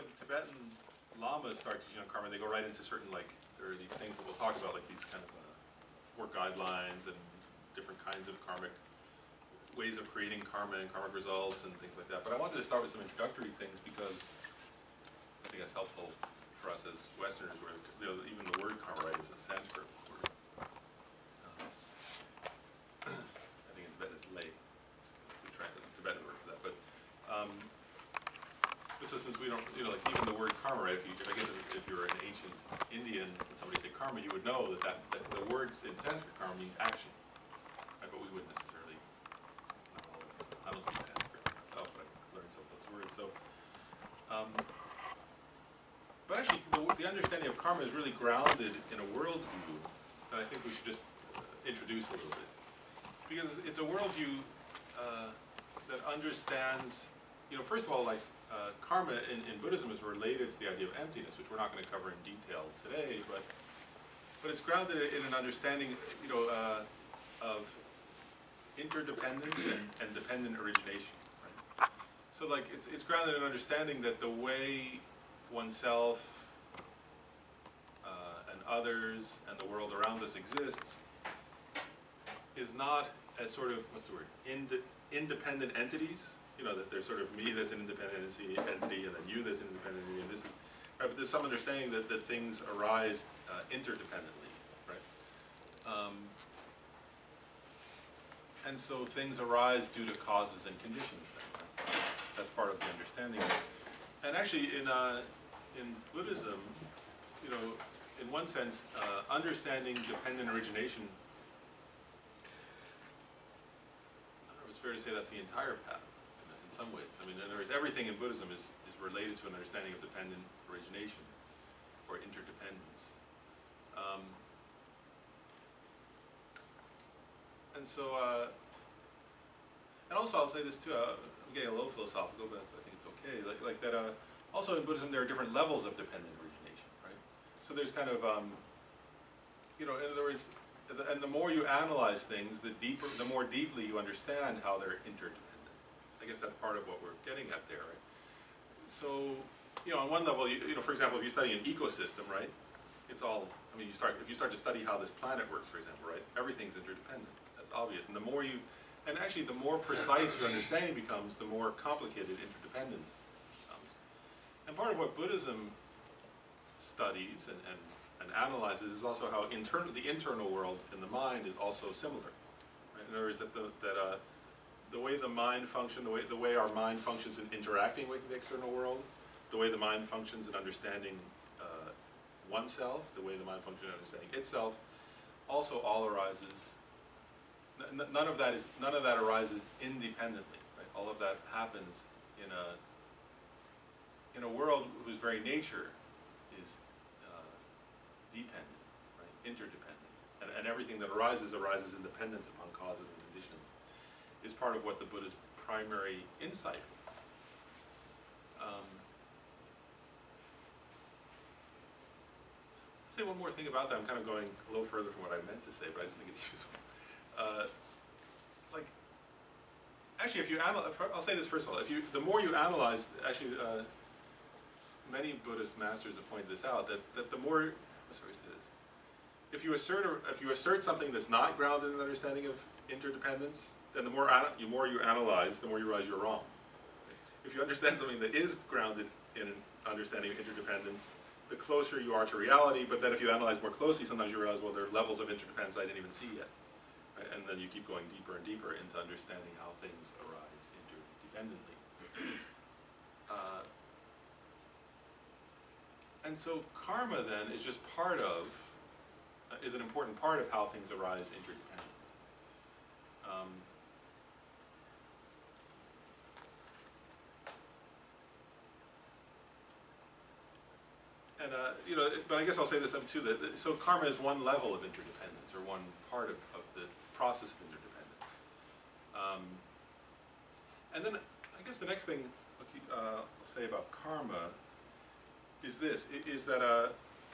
when Tibetan lamas start teaching on karma, they go right into certain, like, there are these things that we'll talk about, like these kind of work guidelines and different kinds of karmic ways of creating karma and karmic results and things like that. But I wanted to start with some introductory things because I think that's helpful for us as Westerners, where even the word karma, right, is a Sanskrit word. I think in Tibetan it's lay. We try the Tibetan word for that. But so since we don't, like even the word karma, right, if you're an ancient Indian and somebody say karma, you would know that the words in Sanskrit karma means action. Right? But we wouldn't necessarily know. I don't speak Sanskrit myself, but I learned some of those words. So, but actually, the understanding of karma is really grounded in a worldview that I think we should just introduce a little bit. Because it's a worldview that understands, first of all, like karma in Buddhism is related to the idea of emptiness, which we're not going to cover in detail today, but it's grounded in an understanding, of interdependence and dependent origination. Right? So, like, it's grounded in understanding that the way oneself and others and the world around us exists is not as sort of, what's the word, independent entities. That there's sort of me that's an independent entity and then you that's an independent entity, and this is, right, but there's some understanding that things arise interdependently, right? And so things arise due to causes and conditions then, right? That's part of the understanding. And actually in Buddhism, in one sense, understanding dependent origination, I don't know if it's fair to say that's the entire path. In some ways. I mean, in other words, everything in Buddhism is related to an understanding of dependent origination or interdependence. And so, and also I'll say this too, I'm getting a little philosophical, but I think it's okay. Like that, also in Buddhism there are different levels of dependent origination, right? So there's kind of, in other words, and the more you analyze things, the more deeply you understand how they're interdependent. I guess that's part of what we're getting at there, right? So, on one level, for example, if you study an ecosystem, right, it's all, if you start to study how this planet works, for example, right, everything's interdependent. That's obvious. And the more precise your understanding becomes, the more complicated interdependence becomes. And part of what Buddhism studies and analyzes is also how the internal world and the mind is also similar. Right? In other words, the way the mind functions, the way our mind functions in interacting with the external world, the way the mind functions in understanding oneself, the way the mind functions in understanding itself, also all arises. None of that arises independently. Right? All of that happens in a world whose very nature is dependent, right? Interdependent, and everything that arises in dependence upon causes and conditions. Is part of what the Buddha's primary insight was. I'll say one more thing about that. I'm kind of going a little further from what I meant to say, but I just think it's useful. Actually, I'll say this first of all. The more you analyze, actually, many Buddhist masters have pointed this out, that the more, sorry to say this, if you assert something that's not grounded in an understanding of interdependence, then the more you analyze, the more you realize you're wrong. If you understand something that is grounded in an understanding of interdependence, the closer you are to reality, but then if you analyze more closely, sometimes you realize, well, there are levels of interdependence I didn't even see yet. Right? And then you keep going deeper and deeper into understanding how things arise interdependently. And so karma then is just is an important part of how things arise interdependently. But I guess I'll say this too, so karma is one level of interdependence, or one part of the process of interdependence. And then I guess the next thing I'll say about karma is this,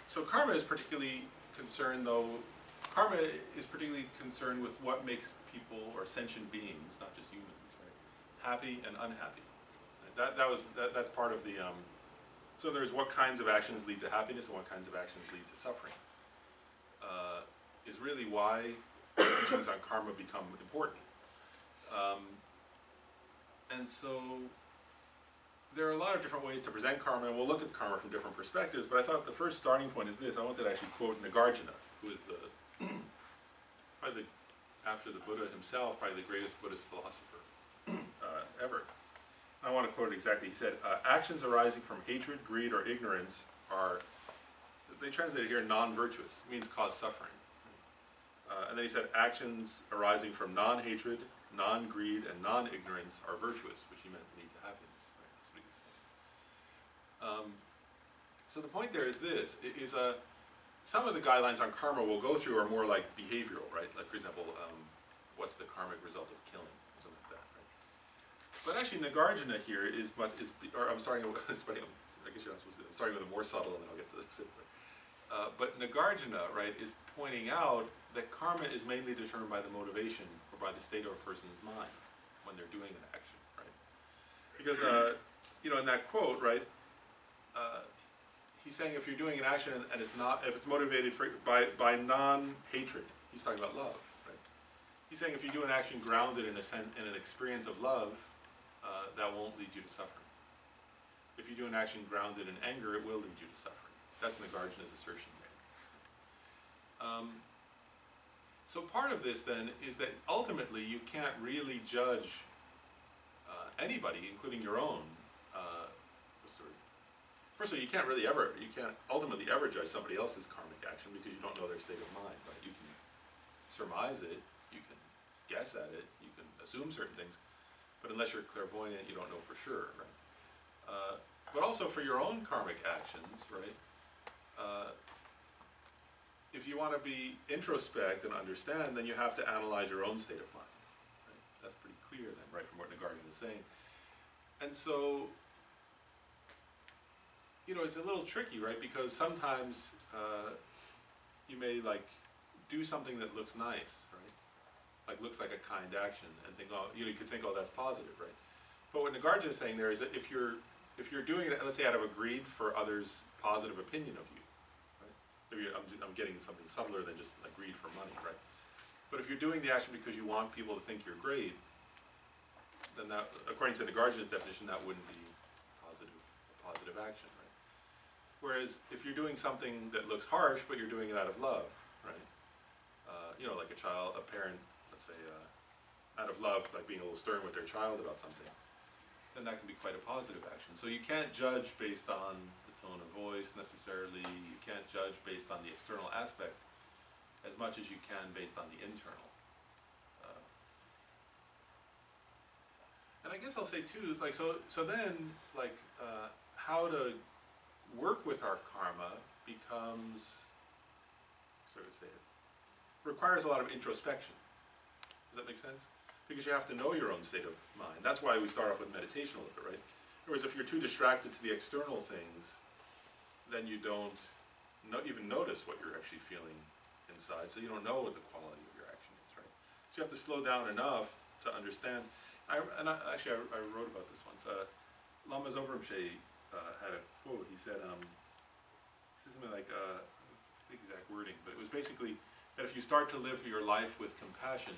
so karma is particularly concerned with what makes people, or sentient beings, not just humans, right, happy and unhappy. That's part of the So there's what kinds of actions lead to happiness and what kinds of actions lead to suffering. Is really why teachings on karma become important. And so there are a lot of different ways to present karma, and we'll look at karma from different perspectives, but I thought the first starting point is this. I wanted to actually quote Nagarjuna, who is probably after the Buddha himself, probably the greatest Buddhist philosopher ever. I want to quote it exactly. He said, actions arising from hatred, greed, or ignorance are, they translate it here, non-virtuous. It means cause suffering. And then he said, actions arising from non-hatred, non-greed, and non-ignorance are virtuous, which he meant lead to happiness. Right? That's what he was saying. So the point there is this, some of the guidelines on karma we'll go through are more like behavioral, right? Like, for example, what's the karmic result of killing, something like that, right? But actually, Nagarjuna here I'm starting with, I guess you're not supposed to, I'm starting with a more subtle and then I'll get to the simpler. But Nagarjuna, right, is pointing out that karma is mainly determined by the motivation or by the state of a person's mind when they're doing an action, right? Because, you know, in that quote, right, he's saying if you're doing an action and it's not, if it's motivated by non-hatred, he's talking about love, right? He's saying if you do an action grounded in an experience of love, that won't lead you to suffering. If you do an action grounded in anger, it will lead you to suffering. That's Nagarjuna's assertion there. So part of this then is that ultimately you can't really judge anybody, including your own. First of all, you can't ultimately ever judge somebody else's karmic action because you don't know their state of mind. Right? You can surmise it, you can guess at it, you can assume certain things, but unless you're clairvoyant, you don't know for sure. Right? But also for your own karmic actions, right? If you want to be introspect and understand, then you have to analyze your own state of mind. Right? That's pretty clear then, right, from what Nagarjuna is saying. And so, you know, it's a little tricky, right, because sometimes you may, like, do something that looks nice, right? Like, looks like a kind action, and think, oh, you know, you could think, oh, that's positive, right? But what Nagarjuna is saying there is that if you're doing it, let's say out of a greed for others' positive opinion of you, right? Maybe I'm getting something subtler than just like greed for money, right? But if you're doing the action because you want people to think you're great, then that, according to Nagarjuna's definition, that wouldn't be a positive action, right? Whereas if you're doing something that looks harsh, but you're doing it out of love, right? You know, like a parent, let's say, out of love, like being a little stern with their child about something, then that can be quite a positive action. So you can't judge based on the tone of voice necessarily. You can't judge based on the external aspect as much as you can based on the internal. And I guess I'll say too, like, so then, like, how to work with our karma becomes, sort of say it, requires a lot of introspection. Does that make sense? Because you have to know your own state of mind. That's why we start off with meditation a little bit, right? Whereas if you're too distracted to the external things, then you don't even notice what you're actually feeling inside, so you don't know what the quality of your action is, right? So you have to slow down enough to understand. I wrote about this once. Lama Zobrumshe had a quote. He said something like, the exact wording, but it was basically that if you start to live your life with compassion,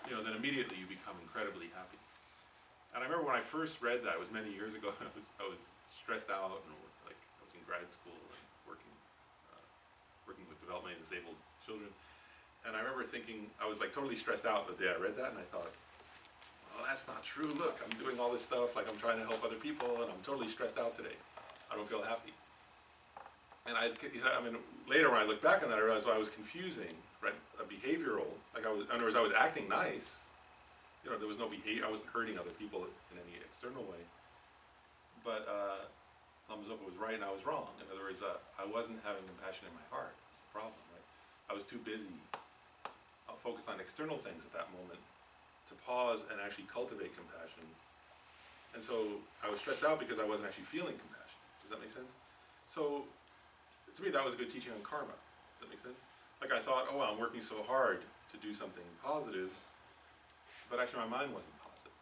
you know, then immediately you become incredibly happy. And I remember when I first read that, it was many years ago, I was stressed out, and like I was in grad school and working with developmentally disabled children. And I remember thinking, I was like totally stressed out the day I read that, and I thought, well, that's not true. Look, I'm doing all this stuff, like I'm trying to help other people, and I'm totally stressed out today. I don't feel happy. And I mean, later when I look back on that, I realized I was confusing, right, a behavioral, like in other words, I was acting nice. You know, there was no behavior, I wasn't hurting other people in any external way. But Lama Zopa was right and I was wrong. In other words, I wasn't having compassion in my heart. That's the problem, right? I was too busy, focused on external things at that moment to pause and actually cultivate compassion. And so I was stressed out because I wasn't actually feeling compassion. Does that make sense? So, to me, that was a good teaching on karma. Does that make sense? Like I thought, oh, I'm working so hard to do something positive, but actually my mind wasn't positive.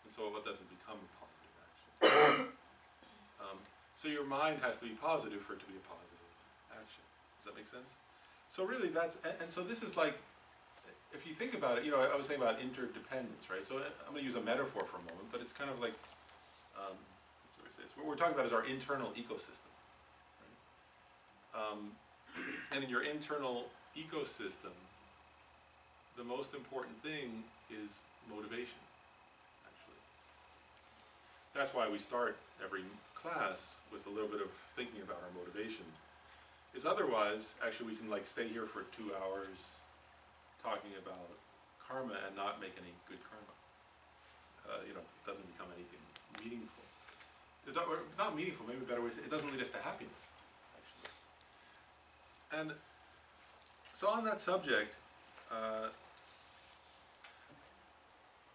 And so it doesn't become a positive action. So your mind has to be positive for it to be a positive action. Does that make sense? So really and so this is like, if you think about it, you know, I was saying about interdependence, right? So I'm going to use a metaphor for a moment, but it's kind of like, what we're talking about is our internal ecosystem. Right? And in your internal ecosystem, the most important thing is motivation, actually. That's why we start every class with a little bit of thinking about our motivation. Is otherwise, actually, we can like stay here for 2 hours talking about karma and not make any good karma. You know, it doesn't become anything meaningful. Not meaningful, maybe a better way to say it, doesn't lead us to happiness, actually. And so on that subject, I'm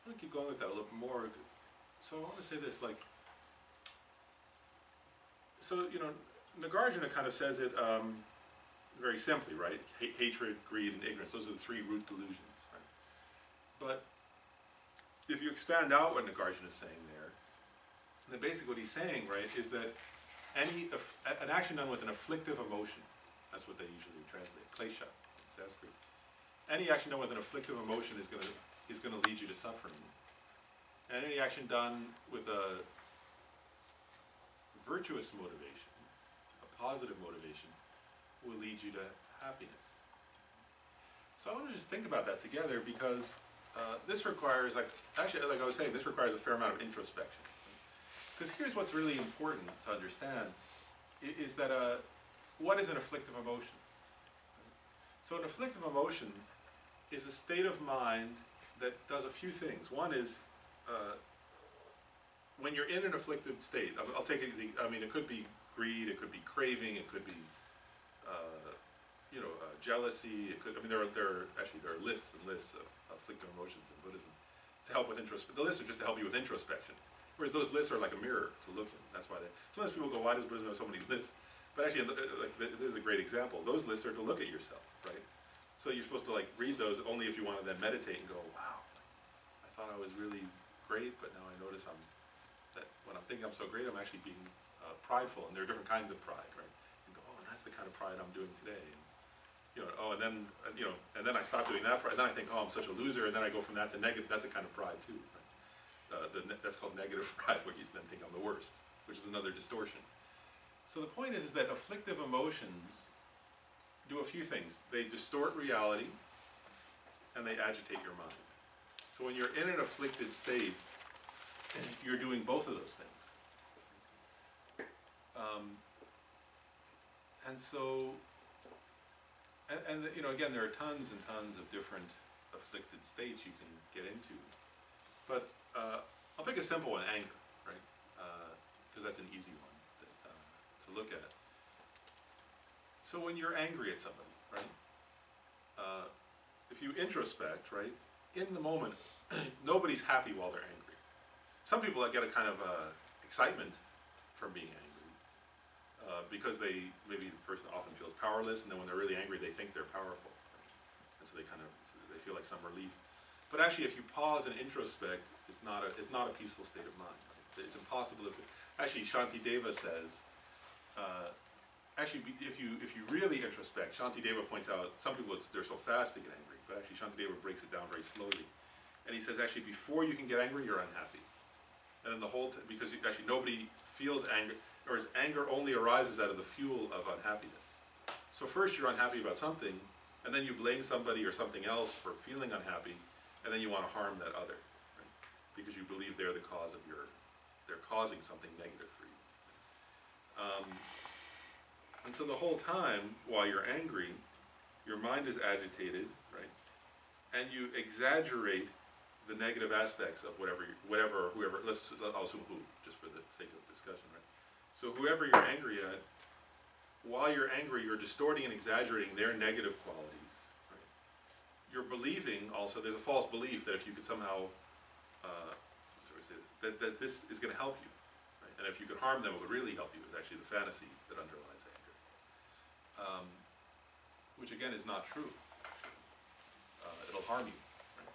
going to keep going with that a little bit more. So I want to say this, like, so, you know, Nagarjuna kind of says it very simply, right? Hatred, greed, and ignorance, those are the 3 root delusions, right? But if you expand out what Nagarjuna is saying there, then basically what he's saying, right, is that an action done with an afflictive emotion, that's what they usually translate, klesha in Sanskrit. Any action done with an afflictive emotion is going to lead you to suffering. And any action done with a virtuous motivation, a positive motivation, will lead you to happiness. So I want to just think about that together, because this requires, like I was saying, this requires a fair amount of introspection. Because here's what's really important to understand, is that what is an afflictive emotion? So an afflictive emotion is a state of mind that does a few things. One is, when you're in an afflicted state, I'll take it, I mean, it could be greed, it could be craving, it could be, jealousy, it could, I mean, there are lists and lists of afflictive emotions in Buddhism to help with introspection. The lists are just to help you with introspection. Whereas those lists are like a mirror to look in. That's why sometimes people go, why does Buddhism have so many lists? But actually, like, this is a great example. Those lists are to look at yourself, right? So you're supposed to like read those only if you want to then meditate and go, wow, I thought I was really great, but now I notice that when I'm thinking I'm so great, I'm actually being prideful, and there are different kinds of pride, right? And go, oh, and that's the kind of pride I'm doing today. And, and then I stop doing that pride, and then I think, oh, I'm such a loser, and then I go from that to negative. That's a kind of pride too, right? That's called negative pride, where you then think I'm the worst, which is another distortion. So the point is that afflictive emotions do a few things. They distort reality, and they agitate your mind. So when you're in an afflicted state, you're doing both of those things. Again, there are tons and tons of different afflicted states you can get into. But I'll pick a simple one, anger, right? Because that's an easy one to look at. So when you're angry at somebody, right? If you introspect, right? In the moment, nobody's happy while they're angry. Some people get a kind of excitement from being angry because maybe the person often feels powerless, and then when they're really angry, they think they're powerful, right? And so they feel like some relief. But actually, if you pause and introspect, it's not a peaceful state of mind. Right? It's impossible. Actually, Shantideva says, if you really introspect, Shantideva points out some people they're so fast to get angry, but actually Shantideva breaks it down very slowly, and he says actually before you can get angry, you're unhappy, and then because actually nobody feels anger, or anger only arises out of the fuel of unhappiness. So first you're unhappy about something, and then you blame somebody or something else for feeling unhappy, and then you want to harm that other, right? Because you believe they're the cause of they're causing something negative for you. And so the whole time, while you're angry, your mind is agitated, right? And you exaggerate the negative aspects of whoever, I'll assume who, just for the sake of discussion, right? So whoever you're angry at, while you're angry, you're distorting and exaggerating their negative qualities, right? You're believing also, there's a false belief that if you could somehow, that this is going to help you, right? And if you could harm them, it would really help you, is actually the fantasy that underlies anger. Which again is not true. It'll harm you, right?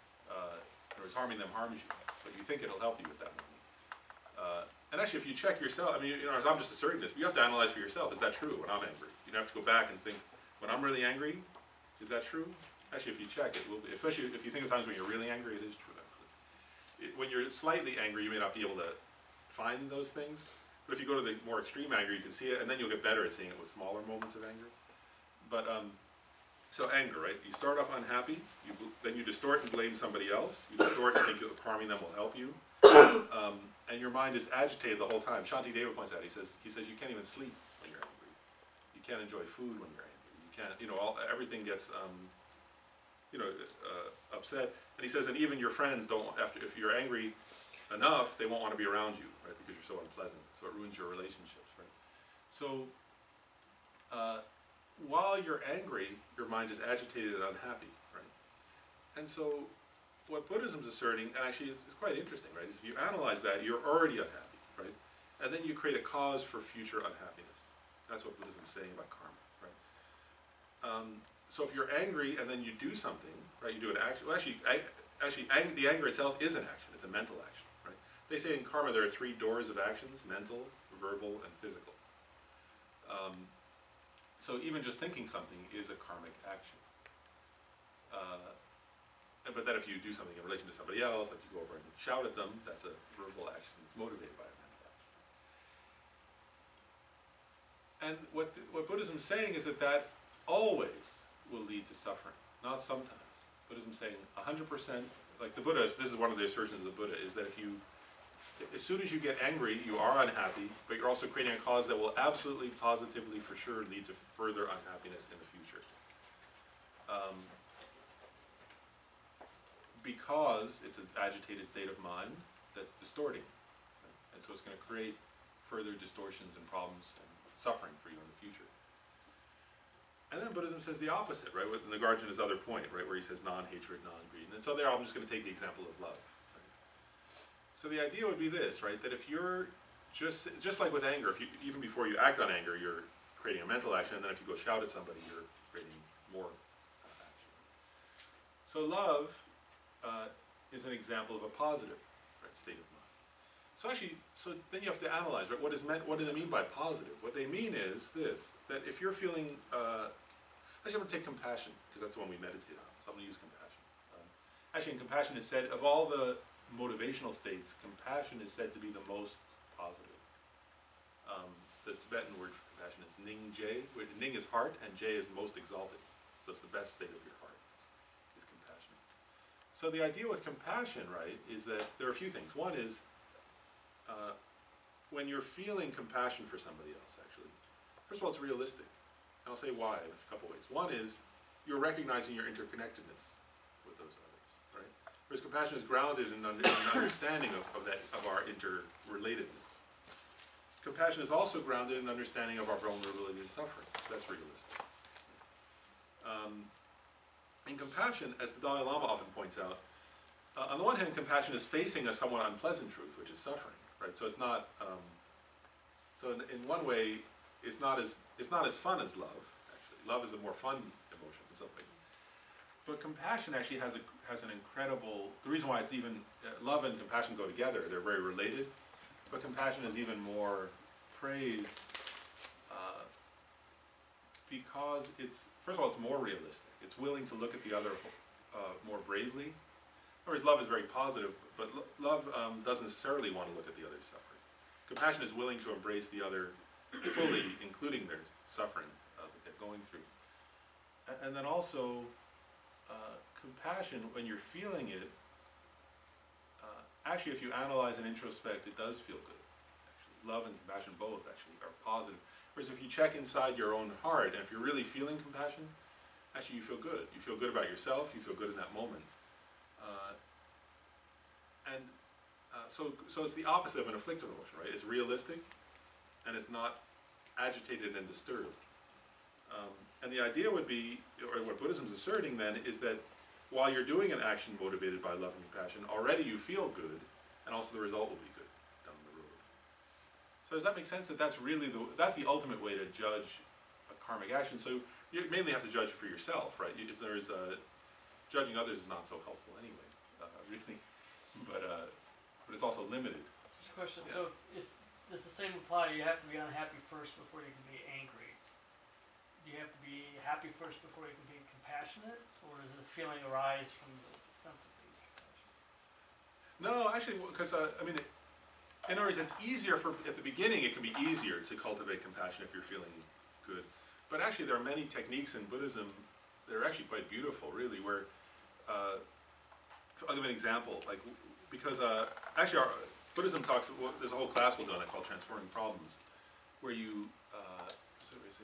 Or harming them harms you, but you think it'll help you at that moment. And actually, if you check yourself, I mean, you know, I'm just asserting this, but you have to analyze for yourself, is that true when I'm angry? You have to go back and think, when I'm really angry, is that true? Actually, if you check, it will be, especially if you think of times when you're really angry, it is true, actually. When you're slightly angry, you may not be able to find those things, but if you go to the more extreme anger, you can see it, and then you'll get better at seeing it with smaller moments of anger. But, so anger, right? You start off unhappy, then you distort and blame somebody else. You distort and think harming them will help you. And your mind is agitated the whole time. Shanti Deva points out, he says you can't even sleep when you're angry. You can't enjoy food when you're angry. You can't, you know, everything gets, upset. And he says, and even your friends don't, if you're angry enough, they won't want to be around you, right? Because you're so unpleasant. So it ruins your relationships, right? So, while you're angry, your mind is agitated and unhappy, right? And so, what Buddhism's asserting, and actually it's quite interesting, right, is if you analyze that, you're already unhappy, right? And then you create a cause for future unhappiness. That's what Buddhism's saying about karma, right? So if you're angry and then you do something, right, you do an action, well actually the anger itself is an action, it's a mental action, right? They say in karma there are 3 doors of actions: mental, verbal, and physical. So even just thinking something is a karmic action. But then if you do something in relation to somebody else, like you go over and shout at them, that's a verbal action. It's motivated by a mental action. And what Buddhism's saying is that always will lead to suffering, not sometimes. Buddhism's saying 100%, like the Buddha, this is one of the assertions of the Buddha, is that as soon as you get angry, you are unhappy, but you're also creating a cause that will absolutely, positively, for sure lead to further unhappiness in the future. Because it's an agitated state of mind that's distorting. Right? And so it's going to create further distortions and problems and suffering for you in the future. And then Buddhism says the opposite, right? With Nagarjuna's other point, right, where he says non-hatred, non-greed. And so there I'm just going to take the example of love. Right? So the idea would be this, right, that if you're just like with anger, if you, even before you act on anger, you're creating a mental action, and then if you go shout at somebody, you're creating more action. So love is an example of a positive, right, state of mind. So actually, so then you have to analyze, right, what do they mean by positive? What they mean is this, that if you're feeling, actually I'm going to take compassion, because that's the one we meditate on, so I'm going to use compassion. Actually, in compassion is said, of all the motivational states, compassion is said to be the most positive. The Tibetan word for compassion is Ning Je, where Ning is heart, and Je is the most exalted. So it's the best state of your heart, is compassion. So the idea with compassion, right, is that there are a few things. One is, when you're feeling compassion for somebody else, actually, first of all, it's realistic. And I'll say why in a couple ways. One is, you're recognizing your interconnectedness with those others, right? Whereas compassion is grounded in an understanding of our interrelatedness. Compassion is also grounded in understanding of our vulnerability to suffering. So that's realistic. In compassion, as the Dalai Lama often points out, on the one hand, compassion is facing a somewhat unpleasant truth, which is suffering, right? So it's not. So in one way, it's not as fun as love. Actually, love is a more fun emotion in some ways. But compassion actually has an incredible. The reason why it's even love and compassion go together, they're very related. But compassion is even more praised because it's, first of all, it's more realistic. It's willing to look at the other more bravely. Whereas love is very positive, but love doesn't necessarily want to look at the other's suffering. Compassion is willing to embrace the other fully, including their suffering that they're going through. And then also, compassion, when you're feeling it, actually, if you analyze and introspect, it does feel good. Actually, love and compassion both actually are positive. Whereas if you check inside your own heart, and if you're really feeling compassion, actually you feel good. You feel good about yourself. You feel good in that moment. So it's the opposite of an afflictive emotion, right? It's realistic, and it's not agitated and disturbed. And the idea would be, or what Buddhism is asserting then, is that while you're doing an action motivated by love and compassion, already you feel good, and also the result will be good down the road. So does that make sense? That's really that's the ultimate way to judge a karmic action. So you mainly have to judge for yourself, right? If there is judging others is not so helpful anyway, really. But it's also limited. Just a question. Yeah. So if does the same apply? You have to be unhappy first before you can be angry. Do you have to be happy first before you can be compassionate, or does the feeling arise from the sense of being compassionate? No, actually, because I mean, in other words, it's easier at the beginning. It can be easier to cultivate compassion if you're feeling good. But actually, there are many techniques in Buddhism that are actually quite beautiful, really. Where I'll give an example, like because actually, Buddhism talks. There's a whole class we'll do on it called Transforming Problems, where you.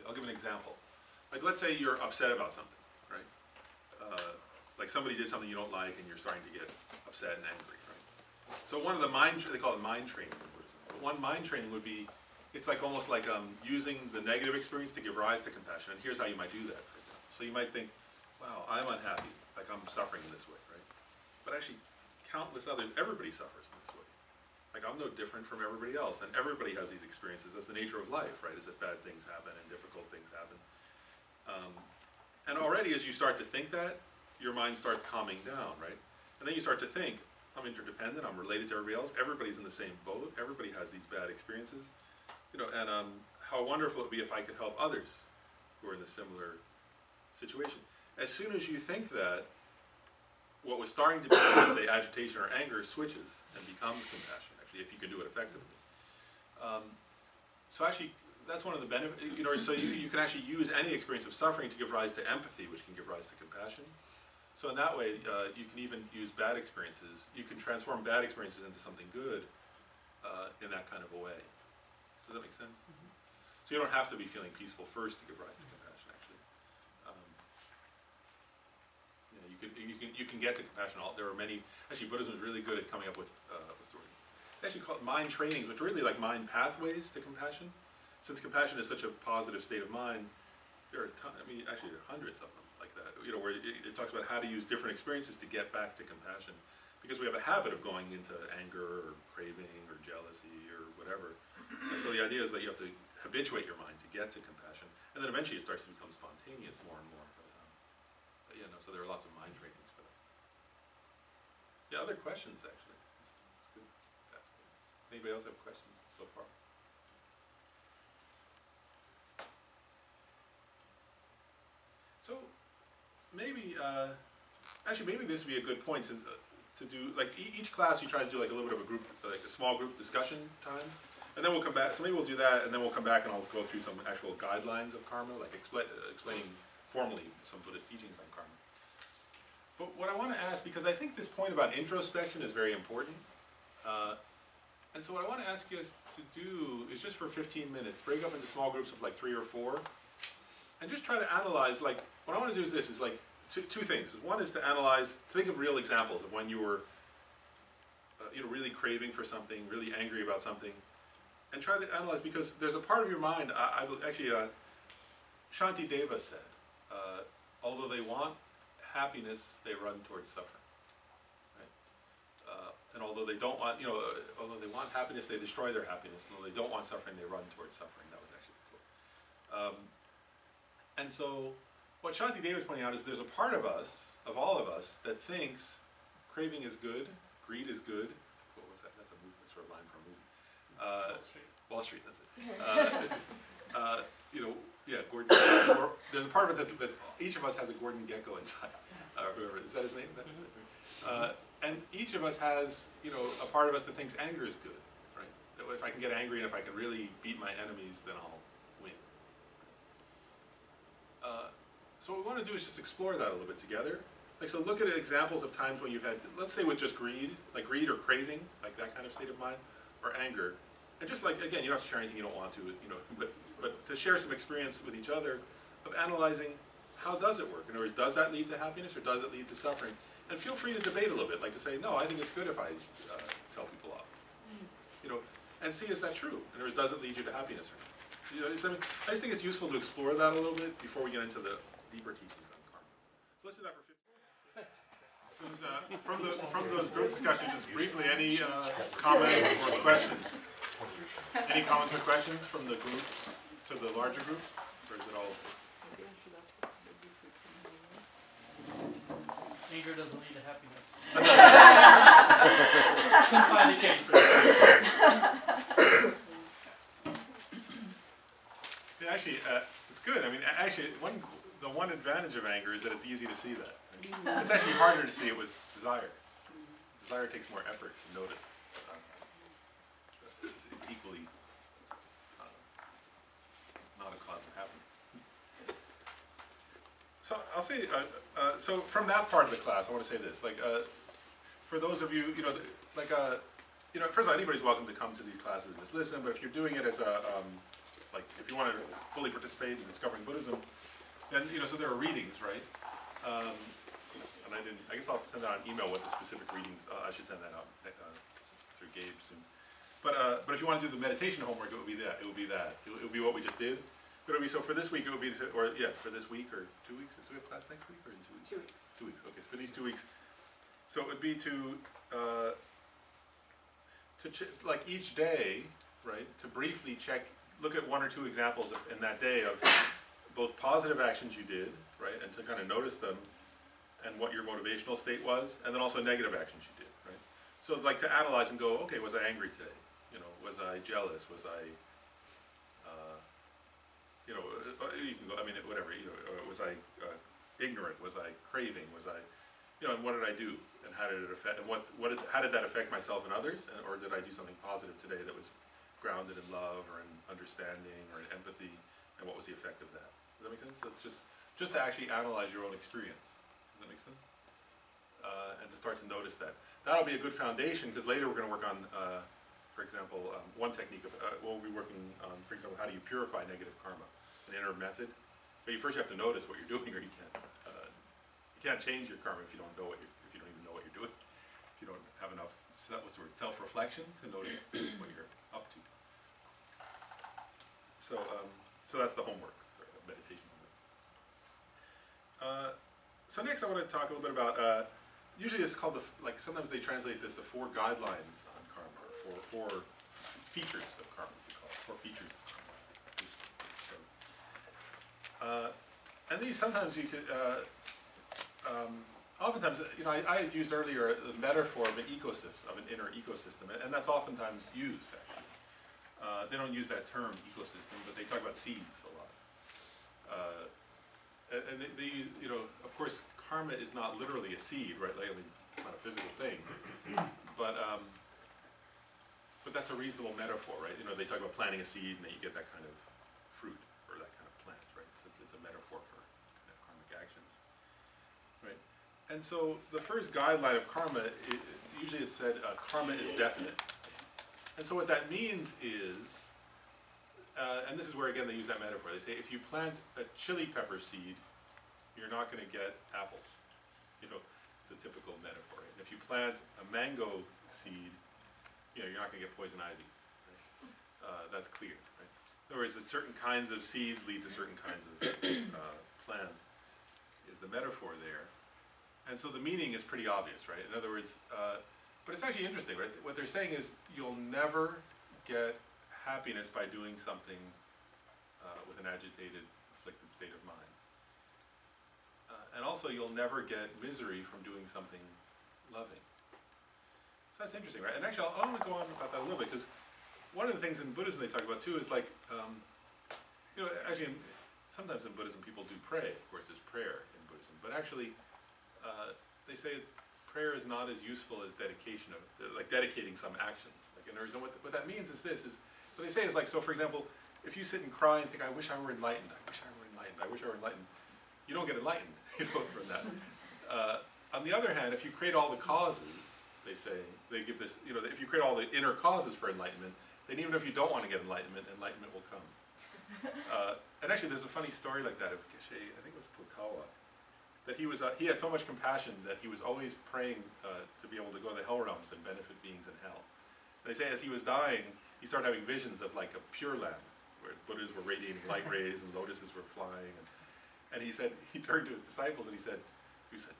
I'll give an example. Like, let's say you're upset about something, right? Like somebody did something you don't like, and you're starting to get upset and angry, right? So one of the they call it mind training in Buddhism. But one mind training would be, it's like almost like using the negative experience to give rise to compassion. And here's how you might do that, for example. So you might think, wow, I'm unhappy, like I'm suffering in this way, right? But actually, countless others, everybody suffers in this way. Like, I'm no different from everybody else, and everybody has these experiences. That's the nature of life, right? Is that bad things happen and difficult things happen. And already as you start to think that, your mind starts calming down, right? And then you start to think, I'm interdependent, I'm related to everybody else, everybody's in the same boat, everybody has these bad experiences. You know, and how wonderful it would be if I could help others who are in a similar situation. As soon as you think that, what was starting to be, let's say, agitation or anger switches and becomes compassion, actually, if you can do it effectively. So actually, that's one of the benefits, you know, so you can actually use any experience of suffering to give rise to empathy, which can give rise to compassion. So in that way, you can even use bad experiences, you can transform bad experiences into something good in that kind of a way. Does that make sense? Mm-hmm. So you don't have to be feeling peaceful first to give rise to compassion, actually. You can get to compassion. There are many, actually Buddhism is really good at coming up with, what's the word? They actually call it mind trainings, which are really like mind pathways to compassion. Since compassion is such a positive state of mind, there are actually there are hundreds of them like that, you know, where it talks about how to use different experiences to get back to compassion. Because we have a habit of going into anger or craving or jealousy or whatever. And so the idea is that you have to habituate your mind to get to compassion. And then eventually it starts to become spontaneous more and more. But you know, so there are lots of mind trainings for that. Yeah, other questions actually. That's good. That's good. Anybody else have questions so far? So maybe, actually maybe this would be a good point to do, like each class you try to do like a little bit of a group, like a small group discussion time. And then we'll come back, so maybe we'll do that, and then we'll come back and I'll go through some actual guidelines of karma, like explaining formally some Buddhist teachings on karma. But what I want to ask, because I think this point about introspection is very important, and so what I want to ask you to do is just for 15 minutes, break up into small groups of like 3 or 4, and just try to analyze, like, what I want to do is this, is like, two things. One is to analyze, think of real examples of when you were, you know, really craving for something, really angry about something, and try to analyze, because there's a part of your mind, actually, Shanti Deva said, although they want happiness, they run towards suffering. Right? And although they don't want, you know, although they want happiness, they destroy their happiness. And although they don't want suffering, they run towards suffering. That was actually the quote. And so, what Shanti Deva is pointing out is there's a part of us, of all of us, that thinks craving is good, greed is good. What's that? That's a movie. That's a line from a movie. Wall Street. That's it. You know, yeah, Gordon. There's a part of it that each of us has a Gordon Gekko inside. Whoever is that his name? That is it. And each of us has, you know, a part of us that thinks anger is good, right? That if I can get angry and if I can really beat my enemies, then I'll win. So what we want to do is just explore that a little bit together. Like, so look at examples of times when you've had, let's say with just greed, like greed or craving, like that kind of state of mind, or anger. And just like, again, you don't have to share anything you don't want to, you know, but to share some experience with each other of analyzing how does it work? In other words, does that lead to happiness or does it lead to suffering? And feel free to debate a little bit, like to say, no, I think it's good if I tell people off. You know, and see, is that true? In other words, does it lead you to happiness or not? You know, so I just think it's useful to explore that a little bit before we get into the deeper teachings on karma. So let's do that for 15 minutes. So from those group discussions, just briefly, any comments or questions? Any comments or questions from the group to the larger group? Or is it all? Anger doesn't lead to happiness. Couldn't find a case for that. good. I mean, actually, the one advantage of anger is that it's easy to see that. Right? It's actually harder to see it with desire. Desire takes more effort to notice. It's equally not a cause of happiness. So I'll say, so from that part of the class, I want to say this, like, for those of you, like, first of all, anybody's welcome to come to these classes and just listen, but if you're doing it as a, like, if you want to fully participate in discovering Buddhism, then, so there are readings, right? And I guess I'll have to send out an email with the specific readings. I should send that out through Gabe soon. But if you want to do the meditation homework, it would be that. It would be what we just did. But it would be, so for this week, it would be, for this week or 2 weeks. Do we have class next week or in 2 weeks? 2 weeks. 2 weeks, okay. For these 2 weeks. So it would be to like each day, right, to briefly look at 1 or 2 examples in that day of both positive actions you did, right, and to kind of notice them and what your motivational state was, and then also negative actions you did, right? So like to analyze and go, okay, was I angry today? Was I jealous? Was I, you can go, I mean, whatever, was I ignorant? Was I craving? Was I, and what did I do? And how did it affect, and how did that affect myself and others? Or did I do something positive today that was grounded in love or in understanding or in empathy? And what was the effect of that? Does that make sense? So it's just to actually analyze your own experience. Does that make sense? And to start to notice that. That'll be a good foundation, because later we're going to work on, for example, one technique of, we'll be working on, for example, how do you purify negative karma, an inner method. But you first have to notice what you're doing, or you can't change your karma if you don't know if you don't even know what you're doing. If you don't have enough self-reflection to notice what you're up to. So that's the homework, meditation homework. So next I want to talk a little bit about, usually it's called sometimes they translate this, the 4 guidelines on karma, or 4 features of karma, we call it, 4 features of karma. And these sometimes you could, oftentimes, I had used earlier the metaphor of an ecosystem, of an inner ecosystem, and that's oftentimes used, actually. They don't use that term, ecosystem, but they talk about seeds a lot. And they use, of course, karma is not literally a seed, right? Like, I mean, it's not a physical thing. But that's a reasonable metaphor, right? They talk about planting a seed and then you get that kind of fruit, or that kind of plant, right? So it's a metaphor for kind of karmic actions, right? And so the first guideline of karma, usually it's said karma is definite. And so what that means is, and this is where again they use that metaphor, they say if you plant a chili pepper seed, you're not going to get apples. It's a typical metaphor. Right? If you plant a mango seed, you're not going to get poison ivy. Right? That's clear. Right? In other words, that certain kinds of seeds lead to certain kinds of plants is the metaphor there. And so the meaning is pretty obvious, right? In other words, but it's actually interesting, right? What they're saying is you'll never get happiness by doing something with an agitated, afflicted state of mind. And also you'll never get misery from doing something loving. So that's interesting, right? And actually I want to go on about that a little bit, because one of the things in Buddhism they talk about too is like, actually sometimes in Buddhism people do pray. Of course there's prayer in Buddhism, but actually they say prayer is not as useful as dedication of, like dedicating some actions. Like, and what that means is this, is what they say is like, so for example, if you sit and cry and think, I wish I were enlightened, I wish I were enlightened, I wish I were enlightened, you don't get enlightened, from that. On the other hand, if you create all the causes, they say, they give this, if you create all the inner causes for enlightenment, then even if you don't want to get enlightenment will come. And actually there's a funny story like that of Geshe, I think it was Pokawa, that he had so much compassion that he was always praying to be able to go to the hell realms and benefit beings in hell. And they say as he was dying, he started having visions of like a pure land, where Buddhas were radiating light rays and lotuses were flying. And he said, he turned to his disciples and he said,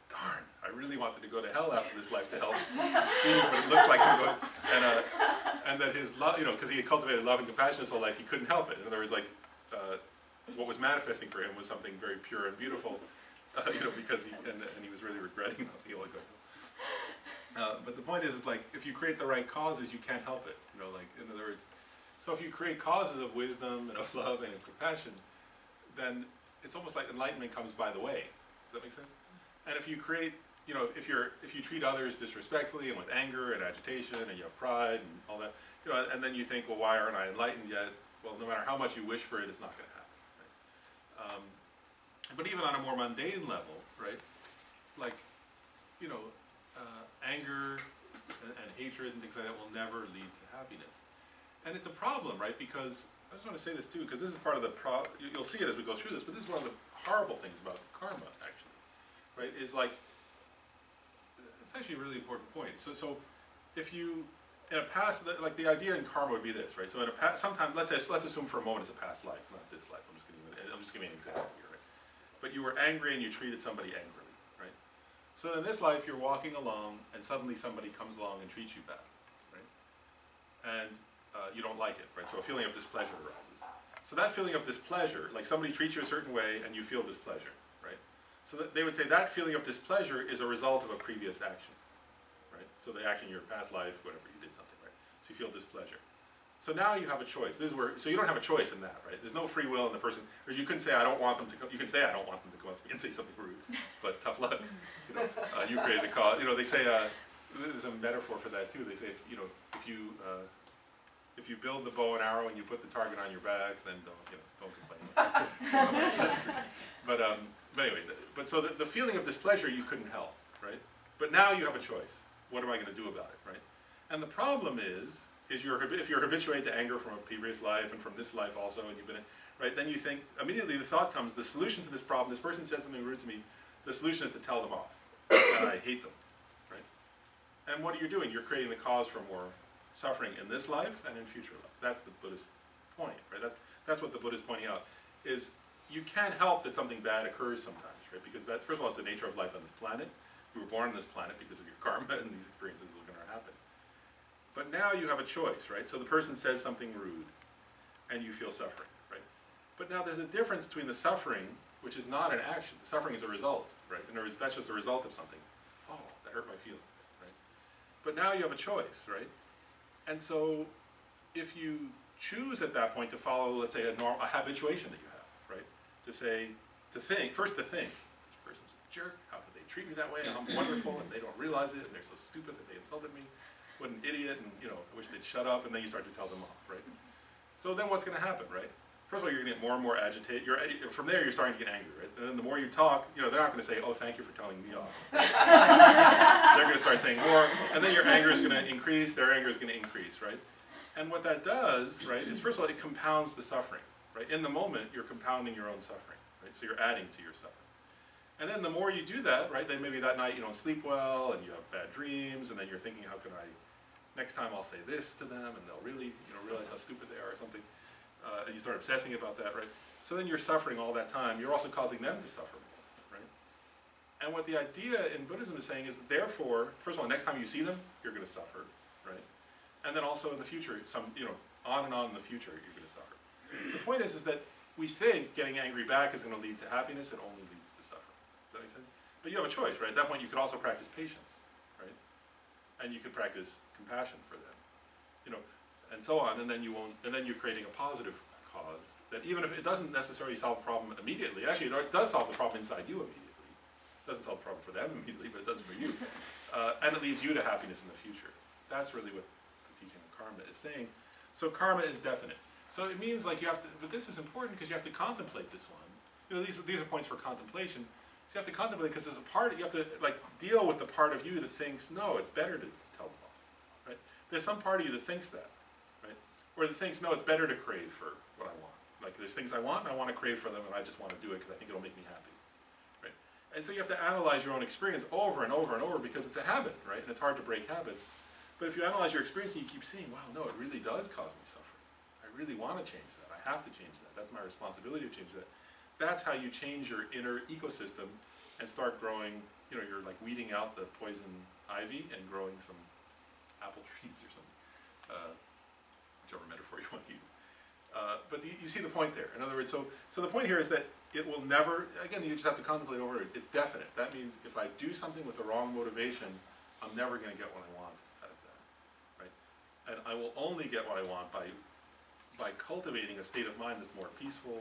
darn, I really wanted to go to hell after this life to help beings, but it looks like I'm going, and that his love, because he had cultivated love and compassion his whole life, he couldn't help it. In other words, like, what was manifesting for him was something very pure and beautiful, because he was really regretting not being able to go. But the point is like, if you create the right causes, you can't help it. Like, in other words, so if you create causes of wisdom and of love and of compassion, then it's almost like enlightenment comes by the way. Does that make sense? And if you create, you know, if you treat others disrespectfully and with anger and agitation and you have pride and all that, you know, and then you think, well, why aren't I enlightened yet? Well, no matter how much you wish for it, it's not going to happen. Right? But even on a more mundane level, right? Like, you know, anger and hatred and things like that will never lead to happiness. And it's a problem, right? Because I just want to say this too, because this is part of the you'll see it as we go through this, but this is one of the horrible things about karma, actually, right? Is like, it's actually a really important point. So if you, in a past, like the idea in karma would be this, right? So in a past, sometimes, let's assume for a moment it's a past life, not this life. I'm just giving an example here, right? But you were angry and you treated somebody angrily, right? So in this life, you're walking along and suddenly somebody comes along and treats you bad, right? And you don't like it, right? So a feeling of displeasure arises. So that feeling of displeasure, like somebody treats you a certain way and you feel displeasure, right? So that they would say that feeling of displeasure is a result of a previous action, right? So the action in your past life, whatever, you did something, right? So you feel displeasure. So now you have a choice. This is where, so you don't have a choice in that, right? There's no free will in the person, or you couldn't say, I don't want them to come, you can say, I don't want them to come up to me and say something rude, but tough luck. You know, you created a cause. You know, they say, there's a metaphor for that too. They say, you know, if you build the bow and arrow and you put the target on your back, then don't complain. But anyway, so the feeling of displeasure you couldn't help, right? But now you have a choice. What am I going to do about it, right? And the problem is if you're habituated to anger from a previous life and from this life also, and you've been, right? Then you think immediately the thought comes: the solution to this problem. This person said something rude to me. The solution is to tell them off, and I hate them, right? And what are you doing? You're creating the cause for more suffering in this life and in future lives. That's the Buddhist point, right? That's what the Buddha is pointing out, is you can't help that something bad occurs sometimes, right? Because that, first of all, it's the nature of life on this planet. You were born on this planet because of your karma, and these experiences are going to happen. But now you have a choice, right? So the person says something rude, and you feel suffering, right? But now there's a difference between the suffering, which is not an action. The suffering is a result, right? In other words, that's just a result of something. Oh, that hurt my feelings, right? But now you have a choice, right? And so if you choose at that point to follow, let's say, a habituation that you have, right? First to think, this person's a jerk, how could they treat me that way, and I'm wonderful, and they don't realize it, and they're so stupid that they insulted me, what an idiot, and I wish they'd shut up, and then you start to tell them off, right? So then what's going to happen, right? First of all, you're going to get more and more agitated. From there, you're starting to get angry, right? And then the more you talk, they're not going to say, oh, thank you for telling me off. They're going to start saying more, and then your anger is going to increase, their anger is going to increase, right? And what that does, right, is first of all, it compounds the suffering, right? In the moment, you're compounding your own suffering, right? So you're adding to your suffering. And then the more you do that, right, then maybe that night you don't sleep well, and you have bad dreams, and then you're thinking, how can next time I'll say this to them, and they'll really, realize how stupid they are or something. And you start obsessing about that, right? So then you're suffering all that time. You're also causing them to suffer, right? And what the idea in Buddhism is saying is that therefore, first of all, next time you see them, you're going to suffer, right? And then also in the future, on and on in the future, you're going to suffer. So the point is that we think getting angry back is going to lead to happiness. It only leads to suffering. Does that make sense? But you have a choice, right? At that point, you could also practice patience, right? And you could practice compassion for them, and so on. And then you're creating a positive cause that even if it doesn't necessarily solve the problem immediately, actually it does solve the problem inside you immediately. It doesn't solve the problem for them immediately, but it does for you. And it leads you to happiness in the future. That's really what the teaching of karma is saying. So karma is definite. So it means like you have to, but this is important because you have to contemplate this one. These are points for contemplation. So you have to contemplate because there's a part, you have to like deal with the part of you that thinks, no, it's better to tell them off, right? There's some part of you that thinks that, right? Or that thinks, no, it's better to crave for what I want. Like there's things I want and I want to crave for them and I just want to do it because I think it'll make me happy, right? And so you have to analyze your own experience over and over and over because it's a habit, right? And it's hard to break habits. But if you analyze your experience and you keep seeing, wow, no, it really does cause me suffering. I really want to change that. I have to change that. That's my responsibility to change that. That's how you change your inner ecosystem and start growing, you're like weeding out the poison ivy and growing some apple trees or something, whichever metaphor you want to use. But you see the point there. In other words, so the point here is that it will never, again, you just have to contemplate over it. It's definite. That means if I do something with the wrong motivation, I'm never going to get what I want out of that, right? And I will only get what I want by cultivating a state of mind that's more peaceful,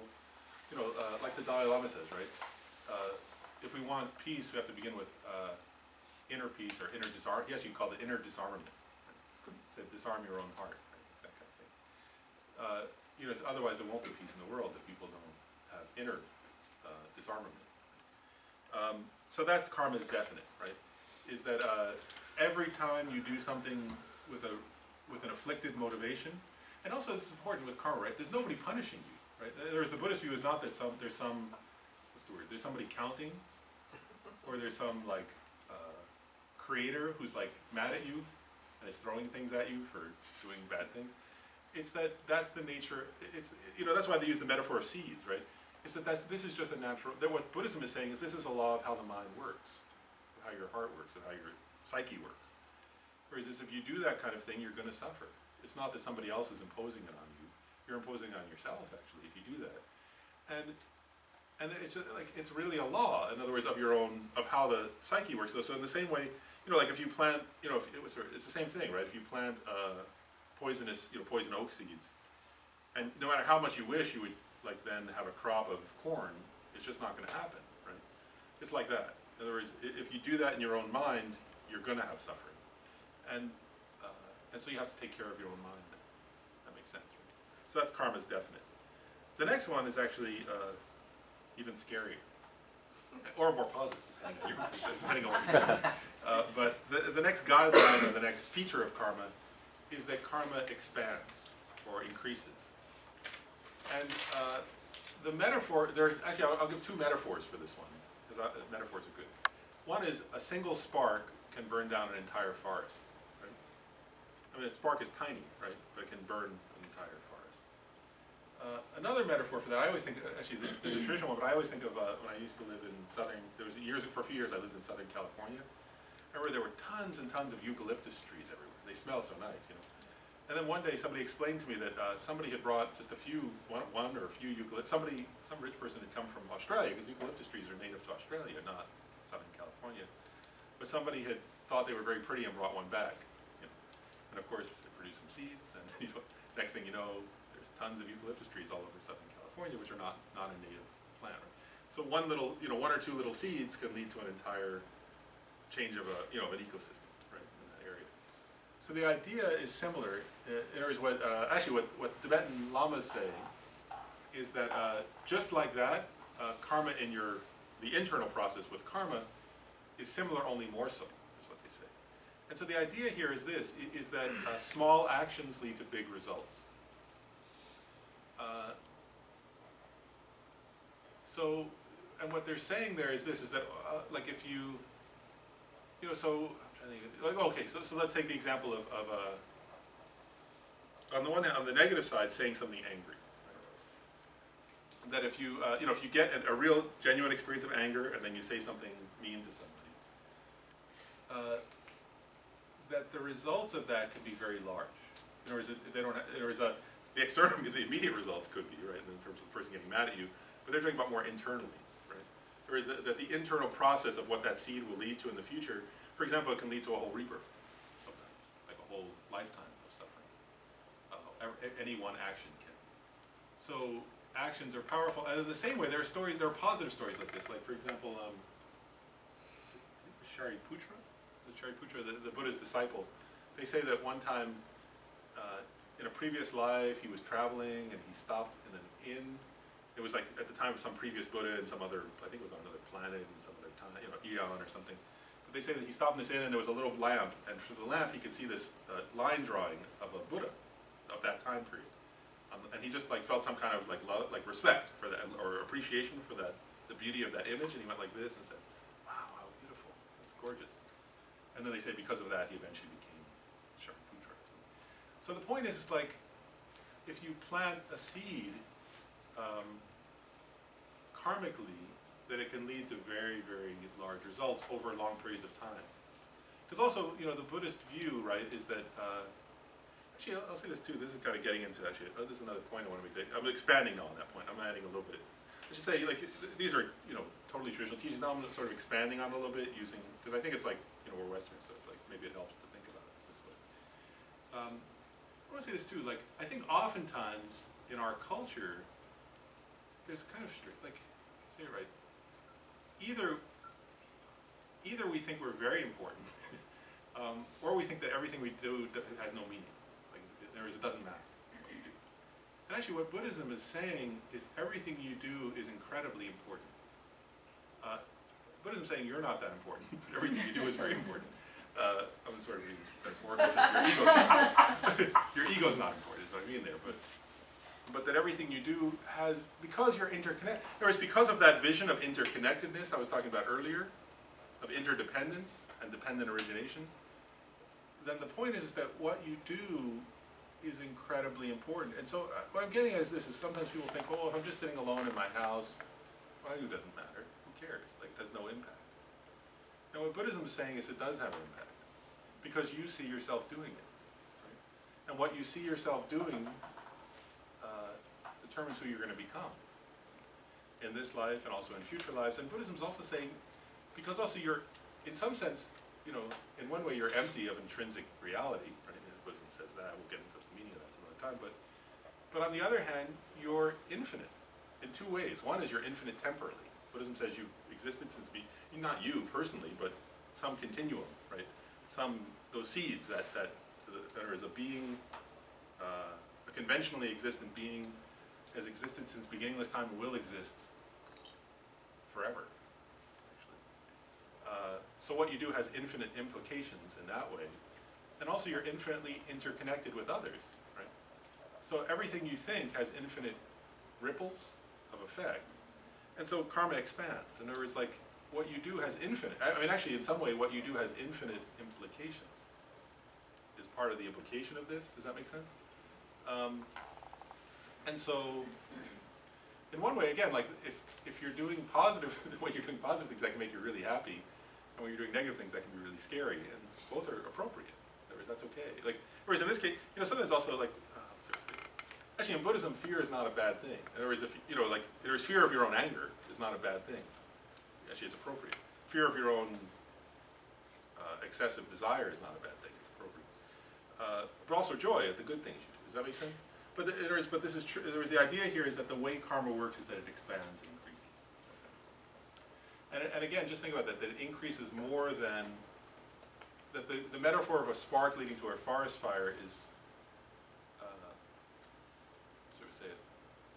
like the Dalai Lama says, right? If we want peace, we have to begin with inner peace or inner disarm. He actually called it inner disarmament. Right? He said, disarm your own heart, right? That kind of thing. Otherwise there won't be peace in the world if people don't have inner disarmament. So that's karma is definite, right? Is that every time you do something with an afflicted motivation, and also this is important with karma, right? There's nobody punishing you, right? There's the Buddhist view is not that there's somebody counting, or there's some like creator who's like mad at you and is throwing things at you for doing bad things. It's that's the nature. That's why they use the metaphor of seeds, right? It's this is just a natural. That what Buddhism is saying is this is a law of how the mind works, how your heart works, and how your psyche works. Whereas if you do that kind of thing, you're going to suffer. It's not that somebody else is imposing it on you. You're imposing it on yourself, actually, if you do that. And it's really a law, in other words, of how the psyche works. So in the same way, like if you plant, it's the same thing, right? If you plant poison oak seeds, and no matter how much you wish you would then have a crop of corn, it's just not going to happen, right? It's like that. In other words, if you do that in your own mind, you're going to have suffering, and so you have to take care of your own mind. That makes sense, right? So that's karma's definite. The next one is actually even scarier, or more positive, depending on what you do. But the next guideline, or the next feature of karma, is that karma expands or increases. And the metaphor, I'll give two metaphors for this one, because metaphors are good. One is a single spark can burn down an entire forest, right? I mean, a spark is tiny, right? But it can burn an entire forest. Another metaphor for that, I always think, actually, there's a traditional one, but I always think of when I used to live in for a few years I lived in Southern California. I remember there were tons and tons of eucalyptus trees everywhere. They smell so nice, And then one day somebody explained to me that somebody had brought just one or a few eucalyptus, some rich person had come from Australia, because eucalyptus trees are native to Australia, not Southern California. But somebody had thought they were very pretty and brought one back. And of course, it produced some seeds, and next thing you know, there's tons of eucalyptus trees all over Southern California, which are not a native plant. Right? So one or two little seeds can lead to an entire change of an ecosystem, right, in that area. So the idea is similar. Is what Tibetan lamas say is that just like that, karma the internal process with karma is similar, only more so, is what they say. And so the idea here is this, is that small actions lead to big results. And what they're saying there is this, is that like if you, so I'm trying to think, okay, so let's take the example of on the one hand, on the negative side, saying something angry. Right? That if you if you get a real genuine experience of anger and then you say something mean to somebody, that the results of that could be very large. In other words, the immediate results could be, right, in terms of the person getting mad at you, but they're talking about more internally, right? Or is that the internal process of what that seed will lead to in the future, for example, it can lead to a whole rebirth sometimes, like a whole lifetime of suffering. Any one action can. So actions are powerful, and in the same way, there are positive stories like this. Like, for example, Shariputra, the Buddha's disciple, they say that one time in a previous life he was traveling and he stopped in an inn. It was like at the time of some previous Buddha and some other, I think it was on another planet in some other time, eon or something. But they say that he stopped in this inn and there was a little lamp, and through the lamp he could see this line drawing of a Buddha of that time period. And he just felt some kind of love, respect for that, or appreciation for that, the beauty of that image, and he went like this and said, wow, how beautiful, that's gorgeous. And then they say because of that he eventually became Shariputra. So the point is, if you plant a seed karmically, that it can lead to very, very large results over long periods of time. Because also, the Buddhist view, right, is that, actually, I'll say this too, this is kind of getting into, this is another point I want to make. I'm expanding now on that point, I'm adding a little bit. I should say, these are, totally traditional teachings. Now I'm sort of expanding on it a little bit, because I think it's we're Western, so it's maybe it helps to think about it this way. I want to say this too, I think oftentimes in our culture, there's kind of like, say it right. Either we think we're very important, or we think that everything we do has no meaning. Like, in other words, it doesn't matter what you do. And actually, what Buddhism is saying is everything you do is incredibly important. Buddhism is saying you're not that important, but everything you do is very important. I'm sort of being metaphorical. Your ego's not important, is what I mean there. But that everything you do has, because you're interconnected. In other words, because of that vision of interconnectedness I was talking about earlier, of interdependence and dependent origination, then the point is that what you do is incredibly important. And so what I'm getting at is this, is sometimes people think, oh, if I'm just sitting alone in my house, what I do doesn't matter. Who cares? Like, it has no impact. And what Buddhism is saying is it does have an impact, because you see yourself doing it. Right? And what you see yourself doing determines who you're going to become in this life and also in future lives. And Buddhism is also saying, because also you're, in some sense, you know, in one way you're empty of intrinsic reality, right? Buddhism says that. We'll get into the meaning of that some other time. But on the other hand, you're infinite in two ways. One is you're infinite temporally. Buddhism says you've existed since not you personally, but some continuum, right? Those seeds that there is a being, a conventionally existent being, has existed since beginningless time and will exist forever, actually. So what you do has infinite implications in that way. And also you're infinitely interconnected with others, right? So everything you think has infinite ripples of effect. And so karma expands. In other words, like, what you do has infinite, I mean, actually, in some way, what you do has infinite implications. Is part of the implication of this. Does that make sense? And so, in one way, again, like, if you're doing positive, when you're doing positive things, that can make you really happy, and when you're doing negative things, that can be really scary, and both are appropriate. In other words, that's okay. Like, whereas in this case, you know, sometimes also, like, actually, in Buddhism, fear is not a bad thing. In other words, if you know, like, there's fear of your own anger is not a bad thing. Actually, it's appropriate. Fear of your own excessive desire is not a bad thing. It's appropriate. But also joy at the good things you do. Does that make sense? But this is true. The idea here is that the way karma works is that it expands and increases. And again, just think about that. That it increases more than that. The metaphor of a spark leading to a forest fire is.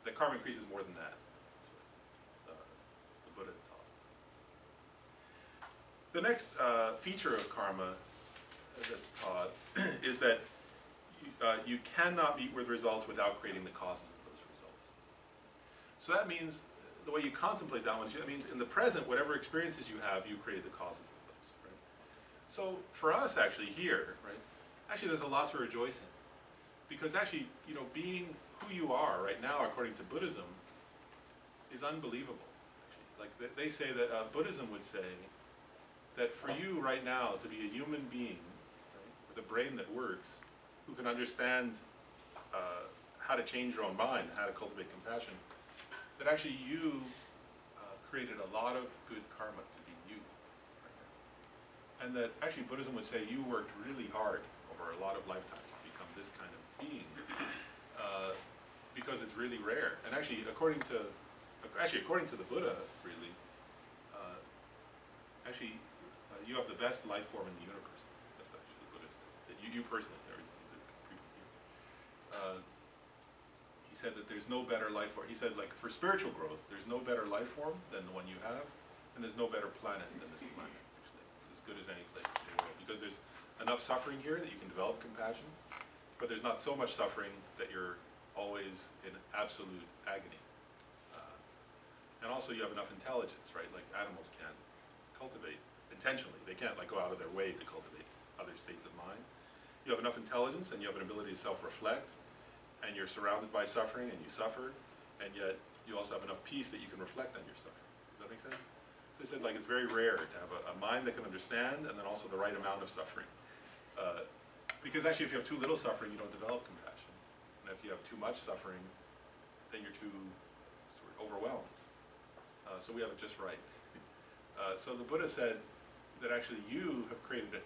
That karma increases more than that. That's what the Buddha taught. The next feature of karma that's taught is that you cannot meet with results without creating the causes of those results. So that means, the way you contemplate that one, that means in the present, whatever experiences you have, you create the causes of those. Right? So for us, actually, here, right, actually there's a lot to rejoice in. Because actually, you know, being who you are right now, according to Buddhism, is unbelievable. Actually. Like they say that Buddhism would say that for you right now to be a human being, right, with a brain that works, who can understand how to change your own mind, how to cultivate compassion, that actually you created a lot of good karma to be you. Right? And that actually Buddhism would say you worked really hard over a lot of lifetimes to become this kind of being. Because it's really rare, and actually, according to the Buddha, really, you have the best life form in the universe. That's what actually the Buddha said. That you personally, he said that there's no better life form. He said, like, for spiritual growth, there's no better life form than the one you have, and there's no better planet than this planet. Actually, it's as good as any place in the world because there's enough suffering here that you can develop compassion, but there's not so much suffering that you're always in absolute agony. And also you have enough intelligence, right? Like animals can cultivate intentionally. They can't like go out of their way to cultivate other states of mind. You have enough intelligence and you have an ability to self-reflect, and you're surrounded by suffering and you suffer, and yet you also have enough peace that you can reflect on your suffering. Does that make sense? So he said, like, it's very rare to have a mind that can understand and then also the right amount of suffering. Because actually if you have too little suffering, you don't develop compassion. And if you have too much suffering, then you're too sort of overwhelmed. So we have it just right. So the Buddha said that actually you have created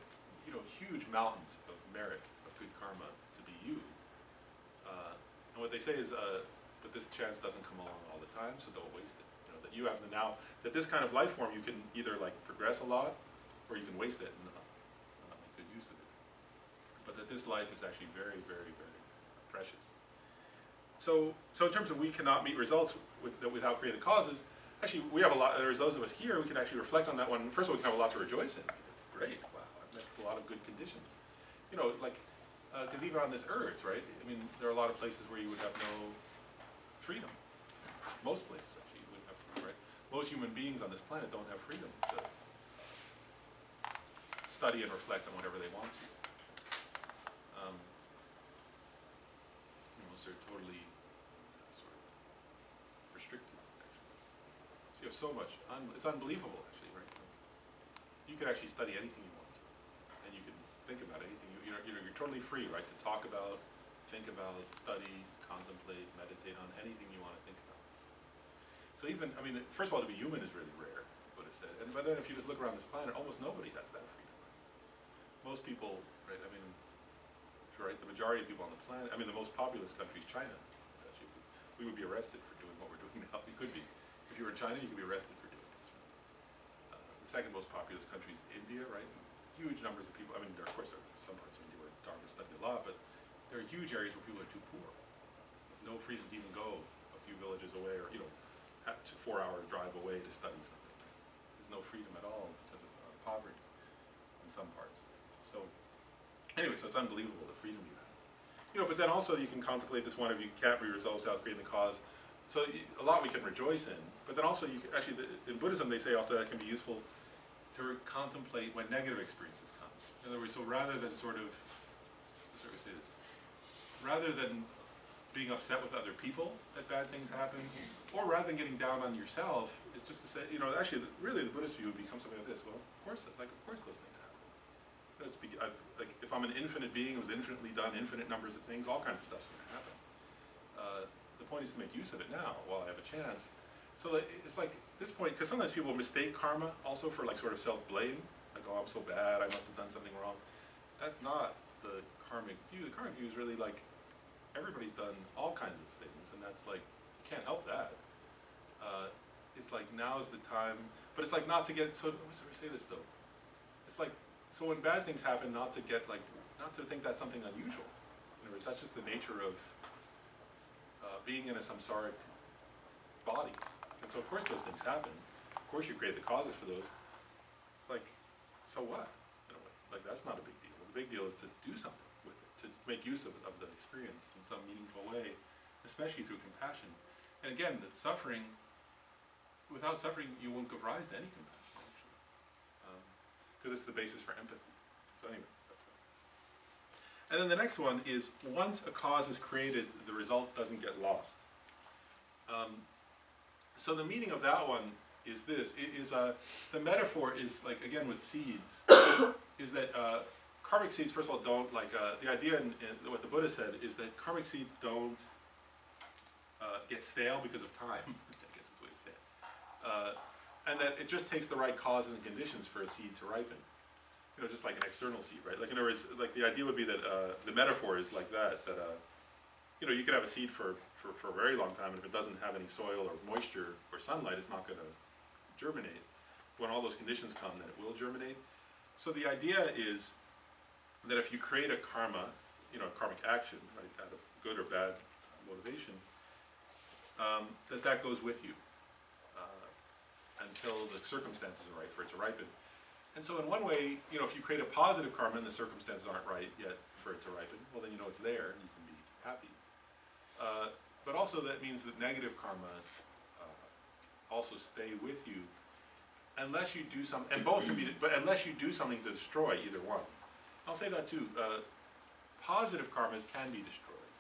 huge mountains of merit, of good karma to be you. And what they say is but this chance doesn't come along all the time, so don't waste it. You know, that you have now, that this kind of life form, you can either like progress a lot, or you can waste it and not make good use of it. But that this life is actually very, very, very precious. So in terms of we cannot meet results without creating causes, actually we have a lot, there's those of us here, we can actually reflect on that one. First of all, we can have a lot to rejoice in. Great, wow, I've met a lot of good conditions. You know, like, because even on this earth, right, I mean, there are a lot of places where you would have no freedom. Most places, actually, you wouldn't have freedom, right? Most human beings on this planet don't have freedom to study and reflect on whatever they want to. Most are totally sort of restricted, actually. So you have so much, it's unbelievable, actually, right? You could actually study anything you want to, and you can think about anything. You're totally free, right, to talk about, think about, study, contemplate, meditate on anything you want to think about. So even, I mean, first of all, to be human is really rare, Buddha said. But then if you just look around this planet, almost nobody has that freedom. Right? Most people, right, I mean, right, the majority of people on the planet, I mean, the most populous country is China. Actually, we would be arrested for doing what we're doing now. We could be. If you were in China, you could be arrested for doing this. Right? The second most populous country is India, right? Huge numbers of people. I mean, of course, there are some parts of India where Dharma studied a lot, but there are huge areas where people are too poor. No freedom to even go a few villages away, or, you know, 4-hour drive away to study something. There's no freedom at all because of poverty in some parts. So, anyway, so it's unbelievable the freedom you have. You know, but then also you can contemplate this one of you can't be results without creating the cause. So a lot we can rejoice in, but then also you can, actually in Buddhism they say also that can be useful to contemplate when negative experiences come. In other words, so rather than sort of, how do I say this? Rather than being upset with other people that bad things happen, or rather than getting down on yourself, it's just to say, you know, actually, really the Buddhist view would become something like this. Well, of course those things happen. Like, if I'm an infinite being who's infinitely done infinite numbers of things, all kinds of stuff's going to happen. The point is to make use of it now while I have a chance. So it's like this point, because sometimes people mistake karma also for like sort of self-blame, like, oh, I'm so bad, I must have done something wrong. That's not the karmic view. The karmic view is really like, everybody's done all kinds of things, and that's like, you can't help that. It's like, now's the time, but it's like not to get, so, how do I say this though? It's like, so when bad things happen, not to get like, not to think that's something unusual. In other words, that's just the nature of being in a samsaric body. And so of course those things happen. Of course you create the causes for those. Like, so what? In a way. Like, that's not a big deal. The big deal is to do something with it, to make use of the experience in some meaningful way, especially through compassion. And again, that suffering, without suffering, you won't give rise to any compassion, actually. Because it's the basis for empathy. So anyway, that's that. And then the next one is, once a cause is created, the result doesn't get lost. So the meaning of that one is this, the metaphor is like, again with seeds, is that karmic seeds, first of all, don't, like, the idea in what the Buddha said is that karmic seeds don't get stale because of time, I guess is the way to say it. And that it just takes the right causes and conditions for a seed to ripen. You know, just like an external seed, right? Like, in other words, like the idea would be that the metaphor is like that, you know, you could have a seed for a very long time, and if it doesn't have any soil or moisture or sunlight, it's not going to germinate. When all those conditions come, then it will germinate. So the idea is that if you create a karma, you know, a karmic action, right, out of good or bad motivation, that goes with you until the circumstances are right for it to ripen. And so in one way, you know, if you create a positive karma and the circumstances aren't right yet for it to ripen, well, then you know it's there and you can be happy. But also that means that negative karma also stay with you unless you do something, and both can be, but unless you do something to destroy either one. I'll say that too. Positive karmas can be destroyed,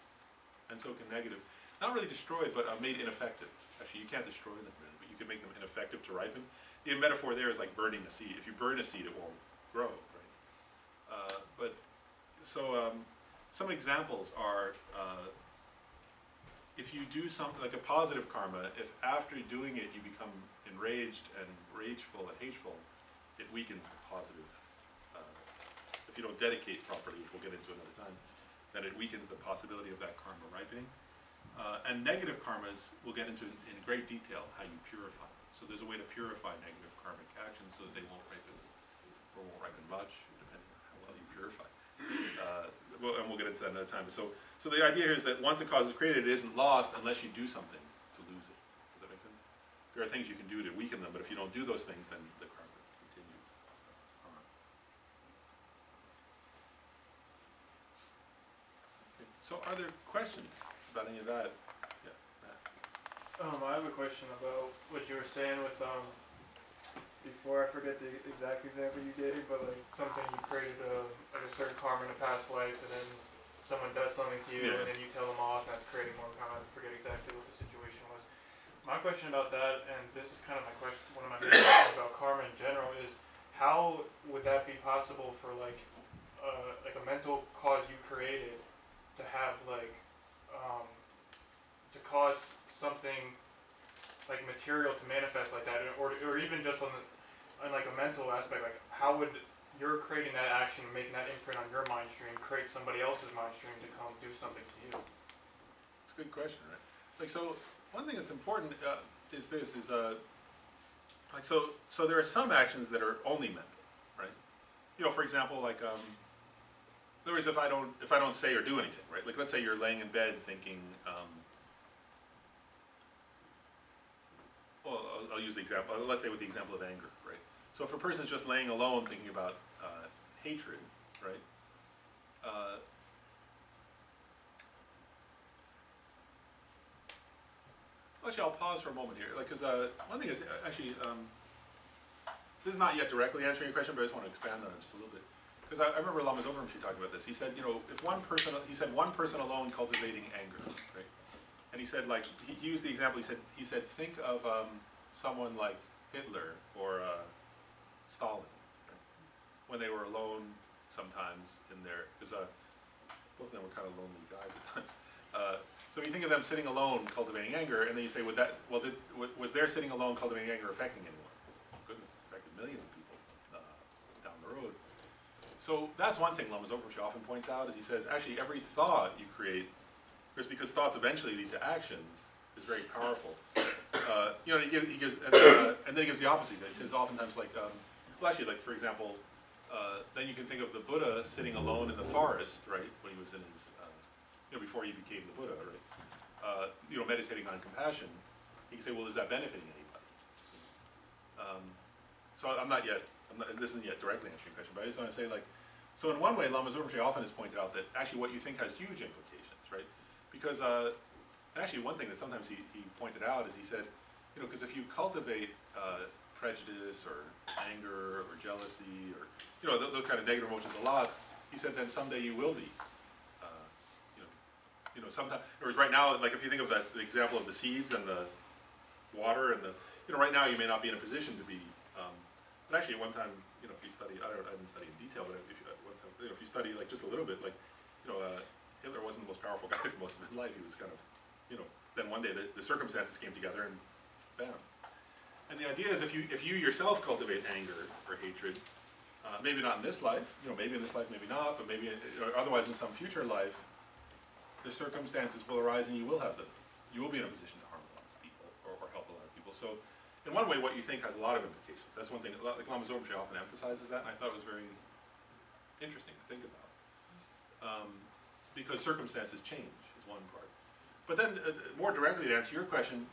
and so can negative. Not really destroyed, but made ineffective. Actually, you can't destroy them really, but you can make them ineffective to ripen. The metaphor there is like burning a seed. If you burn a seed, it won't grow, right? Some examples are, if you do something like a positive karma, if after doing it you become enraged and rageful and hateful, it weakens the positive. If you don't dedicate properly, which we'll get into another time, then it weakens the possibility of that karma ripening. And negative karmas we'll get into in great detail how you purify them. So there's a way to purify negative karmic actions so that they won't ripen or won't ripen much, depending on how well you purify. And we'll get into that another time. So the idea here is that once a cause is created, it isn't lost unless you do something to lose it. Does that make sense? There are things you can do to weaken them, but if you don't do those things, then the karma continues on. Okay. So are there questions about any of that? Yeah, Matt. I have a question about what you were saying with before. I forget the exact example you gave, but like something you created like a certain karma in a past life, and then someone does something to you, Yeah. and then you tell them off, and that's creating more karma. I forget exactly what the situation was. My question about that, and this is kind of my question, one of my main questions about karma in general, is how would that be possible for like a mental cause you created to have like to cause something like material to manifest like that, or even just on like a mental aspect, like how would you're creating that action, making that imprint on your mind stream, create somebody else's mind stream to come do something to you? It's a good question, right? Like, so one thing that's important is this, is like, so there are some actions that are only mental, right? You know, for example, like, in other words, if I don't say or do anything, right? Like, let's say you're laying in bed thinking, well, I'll use the example, let's say with the example of anger, right? So if a person's just laying alone thinking about hatred, right? Actually, I'll pause for a moment here, like, because one thing is, actually, this is not yet directly answering your question, but I just want to expand on it just a little bit. Because I remember Lama Zoparmsri talking about this. He said, you know, if one person alone cultivating anger, right? And he said, like, he used the example, he said, think of someone like Hitler or Stalin, right? When they were alone sometimes in their, because both of them were kind of lonely guys at times. So you think of them sitting alone cultivating anger, and then you say, was their sitting alone cultivating anger affecting anyone? Goodness, it affected millions of people down the road. So that's one thing Lama Zoparmsri often points out, is he says, actually every thought you create, just because thoughts eventually lead to actions, is very powerful. You know, he gives, and then he gives the opposite. He says oftentimes, like, well, actually, like, for example, then you can think of the Buddha sitting alone in the forest, right, when he was in his, you know, before he became the Buddha, right, you know, meditating on compassion. You can say, well, is that benefiting anybody? So this isn't yet directly answering your question, but I just want to say, like, so in one way, Lama Zoparmsri often has pointed out that actually what you think has huge implications, right? Because, and actually one thing that sometimes he pointed out is he said, you know, because if you cultivate prejudice or anger or jealousy or, you know, those kind of negative emotions a lot, he said then someday you will be, you know, sometimes, whereas right now, like if you think of the example of the seeds and the water and the, you know, right now you may not be in a position to be, but actually at one time, you know, if you study, I didn't study in detail, but if you study like just a little bit, like, you know, Hitler wasn't the most powerful guy for most of his life. He was kind of, you know, then one day the circumstances came together and bam. And the idea is if you yourself cultivate anger or hatred, maybe not in this life, you know, maybe in this life, maybe not, but maybe or otherwise in some future life, the circumstances will arise and you will be in a position to harm a lot of people or help a lot of people. So in one way, what you think has a lot of implications. That's one thing, like Lama Zoparmsri often emphasizes that, and I thought it was very interesting to think about. Because circumstances change is one part. But then, more directly to answer your question,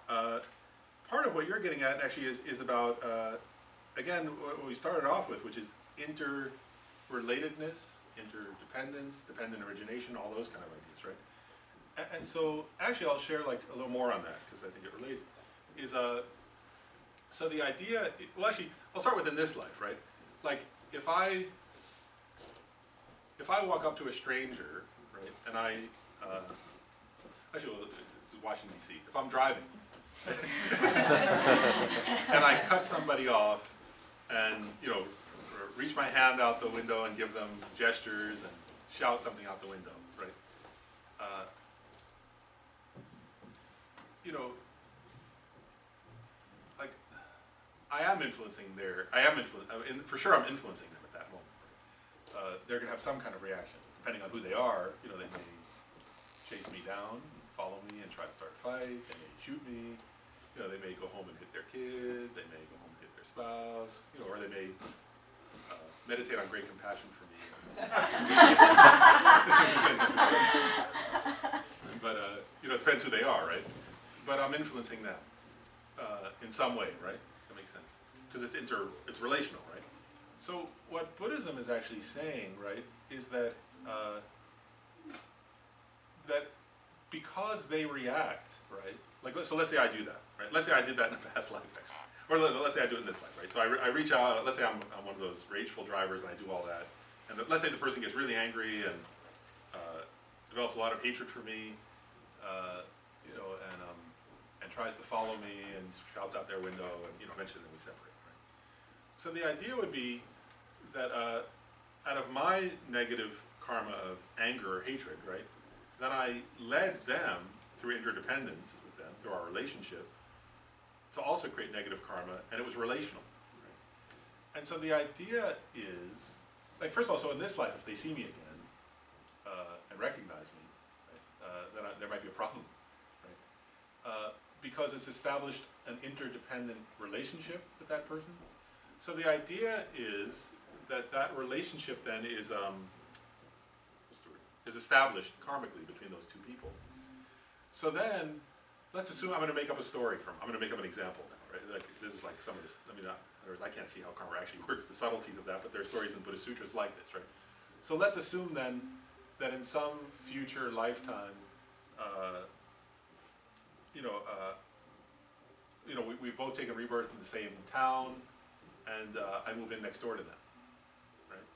part of what you're getting at actually is about, again, what we started off with, which is interrelatedness, interdependence, dependent origination, all those kind of ideas, right? And so, actually, I'll share like a little more on that because I think it relates. So the idea, well, actually, I'll start with in this life, right? Like, if I walk up to a stranger, right, and actually, well, this is Washington, D.C. If I'm driving, and I cut somebody off, and, you know, reach my hand out the window and give them gestures and shout something out the window, right? You know, like, for sure I'm influencing them at that moment. They're going to have some kind of reaction, depending on who they are. You know, they may chase me down, follow me and try to start a fight, they may shoot me, you know, they may go home and hit their kid, they may go home and hit their spouse, you know, or they may meditate on great compassion for me. But, you know, it depends who they are, right? But I'm influencing them in some way, right? That makes sense. Because it's relational, right? So what Buddhism is actually saying, right, is that that because they react, right? Like, so let's say I do that, right? Let's say I did that in a past life, actually. Or let's say I do it in this life, right? So I reach out, let's say I'm one of those rageful drivers and I do all that. And let's say the person gets really angry and develops a lot of hatred for me, you know, and tries to follow me and shouts out their window, and, you know, eventually then we separate, right? So the idea would be that out of my negative karma of anger or hatred, right, then I led them through interdependence with them, through our relationship, to also create negative karma, and it was relational. Right? And so the idea is, like, first of all, so in this life, if they see me again and recognize me, right, then there might be a problem, right? Because it's established an interdependent relationship with that person. So the idea is that that relationship then is established karmically between those two people. So then, let's assume I'm going to make up a story I'm going to make up an example now, right? Like, this is like some of this, I mean, I can't see how karma actually works, the subtleties of that, but there are stories in Buddhist sutras like this, right? So let's assume then that in some future lifetime, we've both taken rebirth in the same town, and I move in next door to them, right?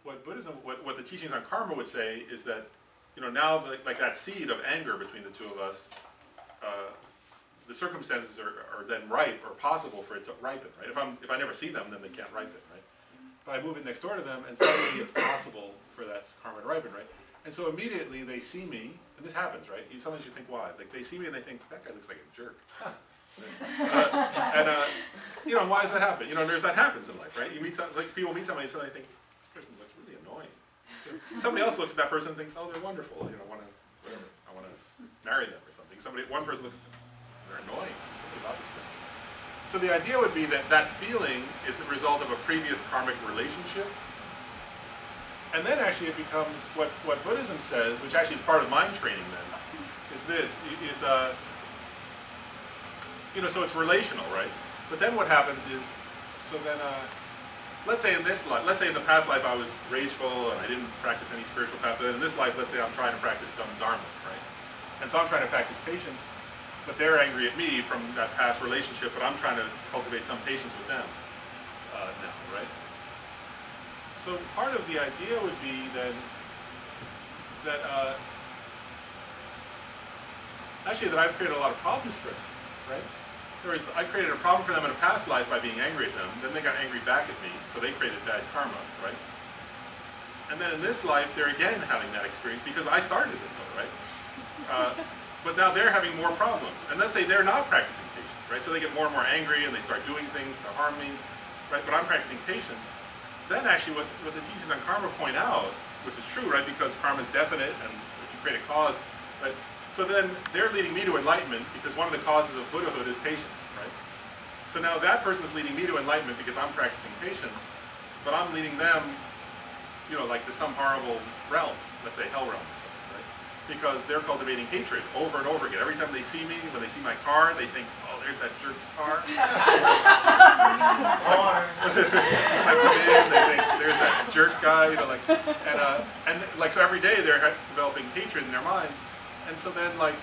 What Buddhism, what the teachings on karma would say is that, you know, now like that seed of anger between the two of us, the circumstances are then ripe or possible for it to ripen, right? If I never see them, then they can't ripen, right? But I move in next door to them, and suddenly it's possible for that karma to ripen, right? And so immediately they see me, and this happens, right? Sometimes you think, why? Like, they see me and they think, that guy looks like a jerk. You know, why does that happen? You know, there's that happens in life, right? You meet people meet somebody and suddenly think, this person looks really annoying. Somebody else looks at that person and thinks, oh, they're wonderful. You know, I want to marry them or something. One person looks, they're annoying. Something about this person. So the idea would be that that feeling is the result of a previous karmic relationship. And then actually it becomes, what Buddhism says, which actually is part of mind training then, is this, you know, so it's relational, right? But then what happens is, so then, let's say in this life, let's say in the past life I was rageful and I didn't practice any spiritual path, but in this life, let's say I'm trying to practice some dharma, right? And so I'm trying to practice patience, but they're angry at me from that past relationship, but I'm trying to cultivate some patience with them now, right? So part of the idea would be then that actually that I've created a lot of problems for them, right? In other words, I created a problem for them in a past life by being angry at them, then they got angry back at me, so they created bad karma, right? And then in this life, they're again having that experience because I started it though, right? But now they're having more problems. And let's say they're not practicing patience, right? So they get more and more angry and they start doing things to harm me, right? But I'm practicing patience. Then actually what the teachings on karma point out, which is true, right? Because karma is definite, and if you create a cause, right? So then they're leading me to enlightenment because one of the causes of Buddhahood is patience, right? So now that person is leading me to enlightenment because I'm practicing patience, but I'm leading them, you know, like to some horrible realm, let's say hell realm or something, right? Because they're cultivating hatred over and over again. Every time they see me, when they see my car, they think, oh, there's that jerk's car. I come in, they think, there's that jerk guy, you know, like, and like, so every day they're developing hatred in their mind. And so then, like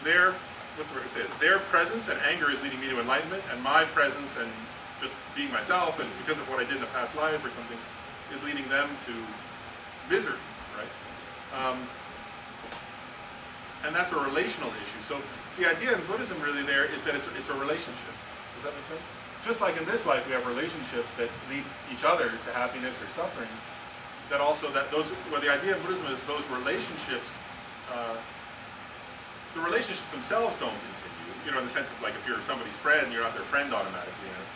their, what's the word to say? Their presence and anger is leading me to enlightenment, and my presence and just being myself, and because of what I did in a past life or something, is leading them to misery, right? And that's a relational issue. So the idea in Buddhism really there is that it's a relationship. Does that make sense? Just like in this life we have relationships that lead each other to happiness or suffering, that also well, the idea of Buddhism is those relationships, the relationships themselves don't continue, you know, in the sense of like if you're somebody's friend, you're not their friend automatically, you know,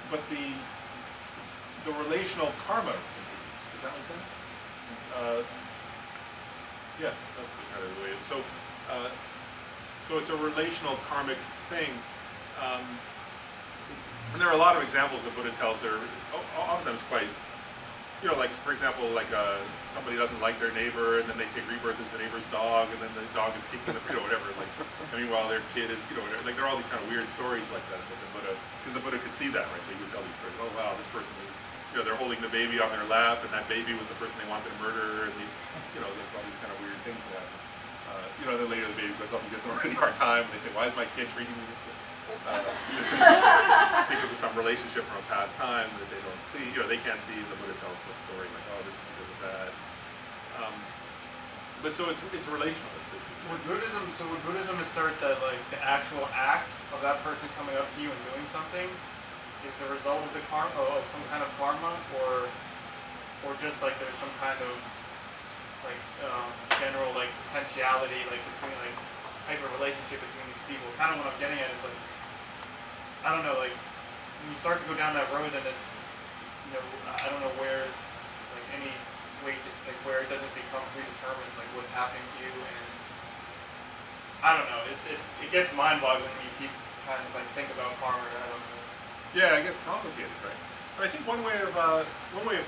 but the relational karma continues. Does that make sense? Yeah, that's the kind of the way. So it's a relational karmic thing, and there are a lot of examples the Buddha tells. There, oftentimes quite, like for example, like somebody doesn't like their neighbor, and then they take rebirth as the neighbor's dog, and then the dog is kicking the, whatever. Like, I mean, while their kid is, whatever. Like there are all these kind of weird stories like that the Buddha, because the Buddha could see that, right? So he would tell these stories. Oh wow, this person, they're holding the baby on their lap, and that baby was the person they wanted to murder, and there's all these kind of weird things that happen. Then later the baby goes up and gives them a really hard time, and they say, why is my kid treating me this way? Because of some relationship from a past time that they don't see, they can't see. The Buddha tells some story like, oh, this is because of that. But so it's relational, it's basically. Would Buddhism assert that like the actual act of that person coming up to you and doing something is the result of the karma, of some kind of karma, or just like there's some kind of like general like potentiality like between like type of relationship between these people? Kind of what I'm getting at is like, I don't know, like when you start to go down that road, then it's I don't know where like any way to, like where it doesn't become predetermined like what's happening to you, and I don't know, it gets mind-boggling when you keep trying to like think about karma. I don't know. Yeah, it gets complicated, right? But I think one way of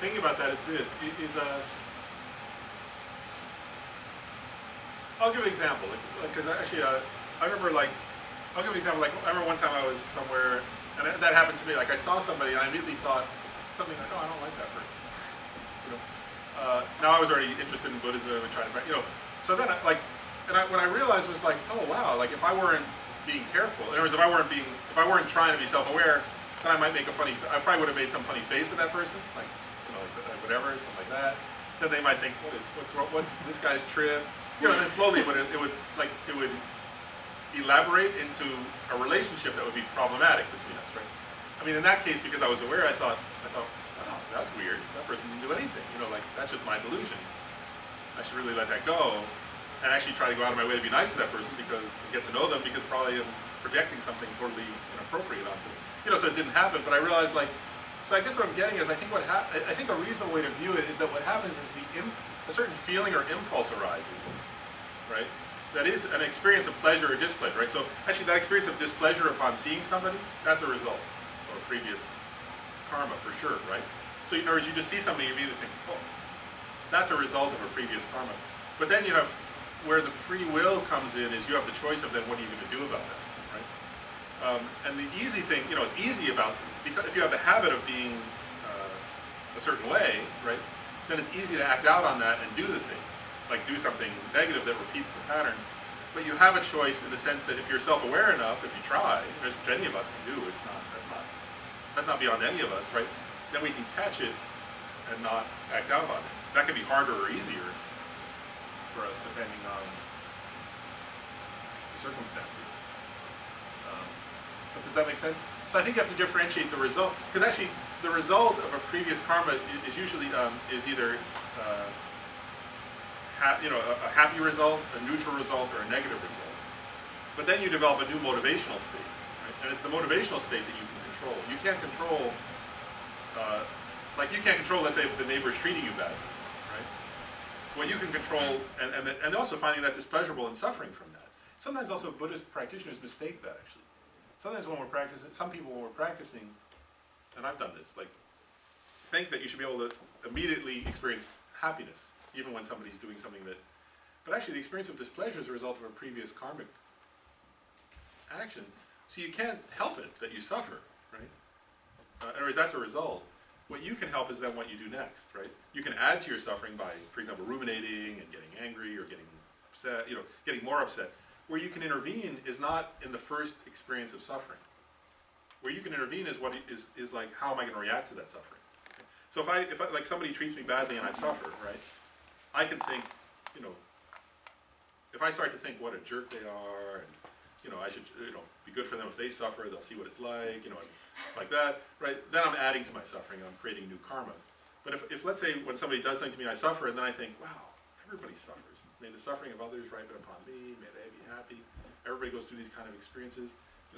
thinking about that is this: I'll give an example, because actually, I remember I'll give an example. Like I remember one time I was somewhere, and that happened to me. Like I saw somebody, and I immediately thought something like, "Oh, I don't like that person." Now I was already interested in Buddhism and trying to, So then, what I realized was like, oh wow, like if I weren't being careful, in other words, if I weren't trying to be self-aware, then I might make I probably would have made some funny face at that person, like whatever, something like that. Then they might think, what's this guy's trip? And then slowly it would elaborate into a relationship that would be problematic between us, right? I mean, in that case, because I was aware, I thought, oh, that's weird. That person didn't do anything. That's just my delusion. I should really let that go, and actually try to go out of my way to be nice to that person because get to know them, because probably I'm projecting something totally inappropriate onto them. So it didn't happen. But I realized, so I guess what I'm getting is, I think a reasonable way to view it is that what happens is a certain feeling or impulse arises, right? That is an experience of pleasure or displeasure, right? So actually that experience of displeasure upon seeing somebody, that's a result of a previous karma for sure, right? So in other words, you just see somebody, you immediately think, oh, that's a result of a previous karma. But then you have, where the free will comes in, is you have the choice of then what are you going to do about that, right? And the easy thing, it's easy because if you have the habit of being a certain way, right, then it's easy to act out on that and do the thing. Like do something negative that repeats the pattern. But you have a choice in the sense that if you're self-aware enough, if you try, which any of us can do, that's not beyond any of us, right? Then we can catch it and not act out on it. That can be harder or easier for us depending on the circumstances. But does that make sense? So I think you have to differentiate the result, because actually the result of a previous karma is usually either a happy result, a neutral result, or a negative result. But then you develop a new motivational state, right? And it's the motivational state that you can control. You can't control, you can't control, let's say, if the neighbor's treating you badly, right? What you can control, and also finding that displeasurable and suffering from that. Sometimes also Buddhist practitioners mistake that, actually. Sometimes when we're practicing, some people when we're practicing, and I've done this, think that you should be able to immediately experience happiness, even when somebody's doing something that, but actually the experience of displeasure is a result of a previous karmic action. So you can't help it that you suffer, right? In other words, that's a result. What you can help is then what you do next, right? You can add to your suffering by, for example, ruminating and getting angry or getting upset, getting more upset. Where you can intervene is not in the first experience of suffering. Where you can intervene is like, how am I going to react to that suffering? So if I like somebody treats me badly and I suffer, right? I can think, if I start to think what a jerk they are, and I should, be good for them if they suffer, they'll see what it's like, like that, right? Then I'm adding to my suffering and I'm creating new karma. But if let's say when somebody does something to me, I suffer, and then I think, wow, everybody suffers. May the suffering of others ripen upon me. May they be happy. Everybody goes through these kind of experiences.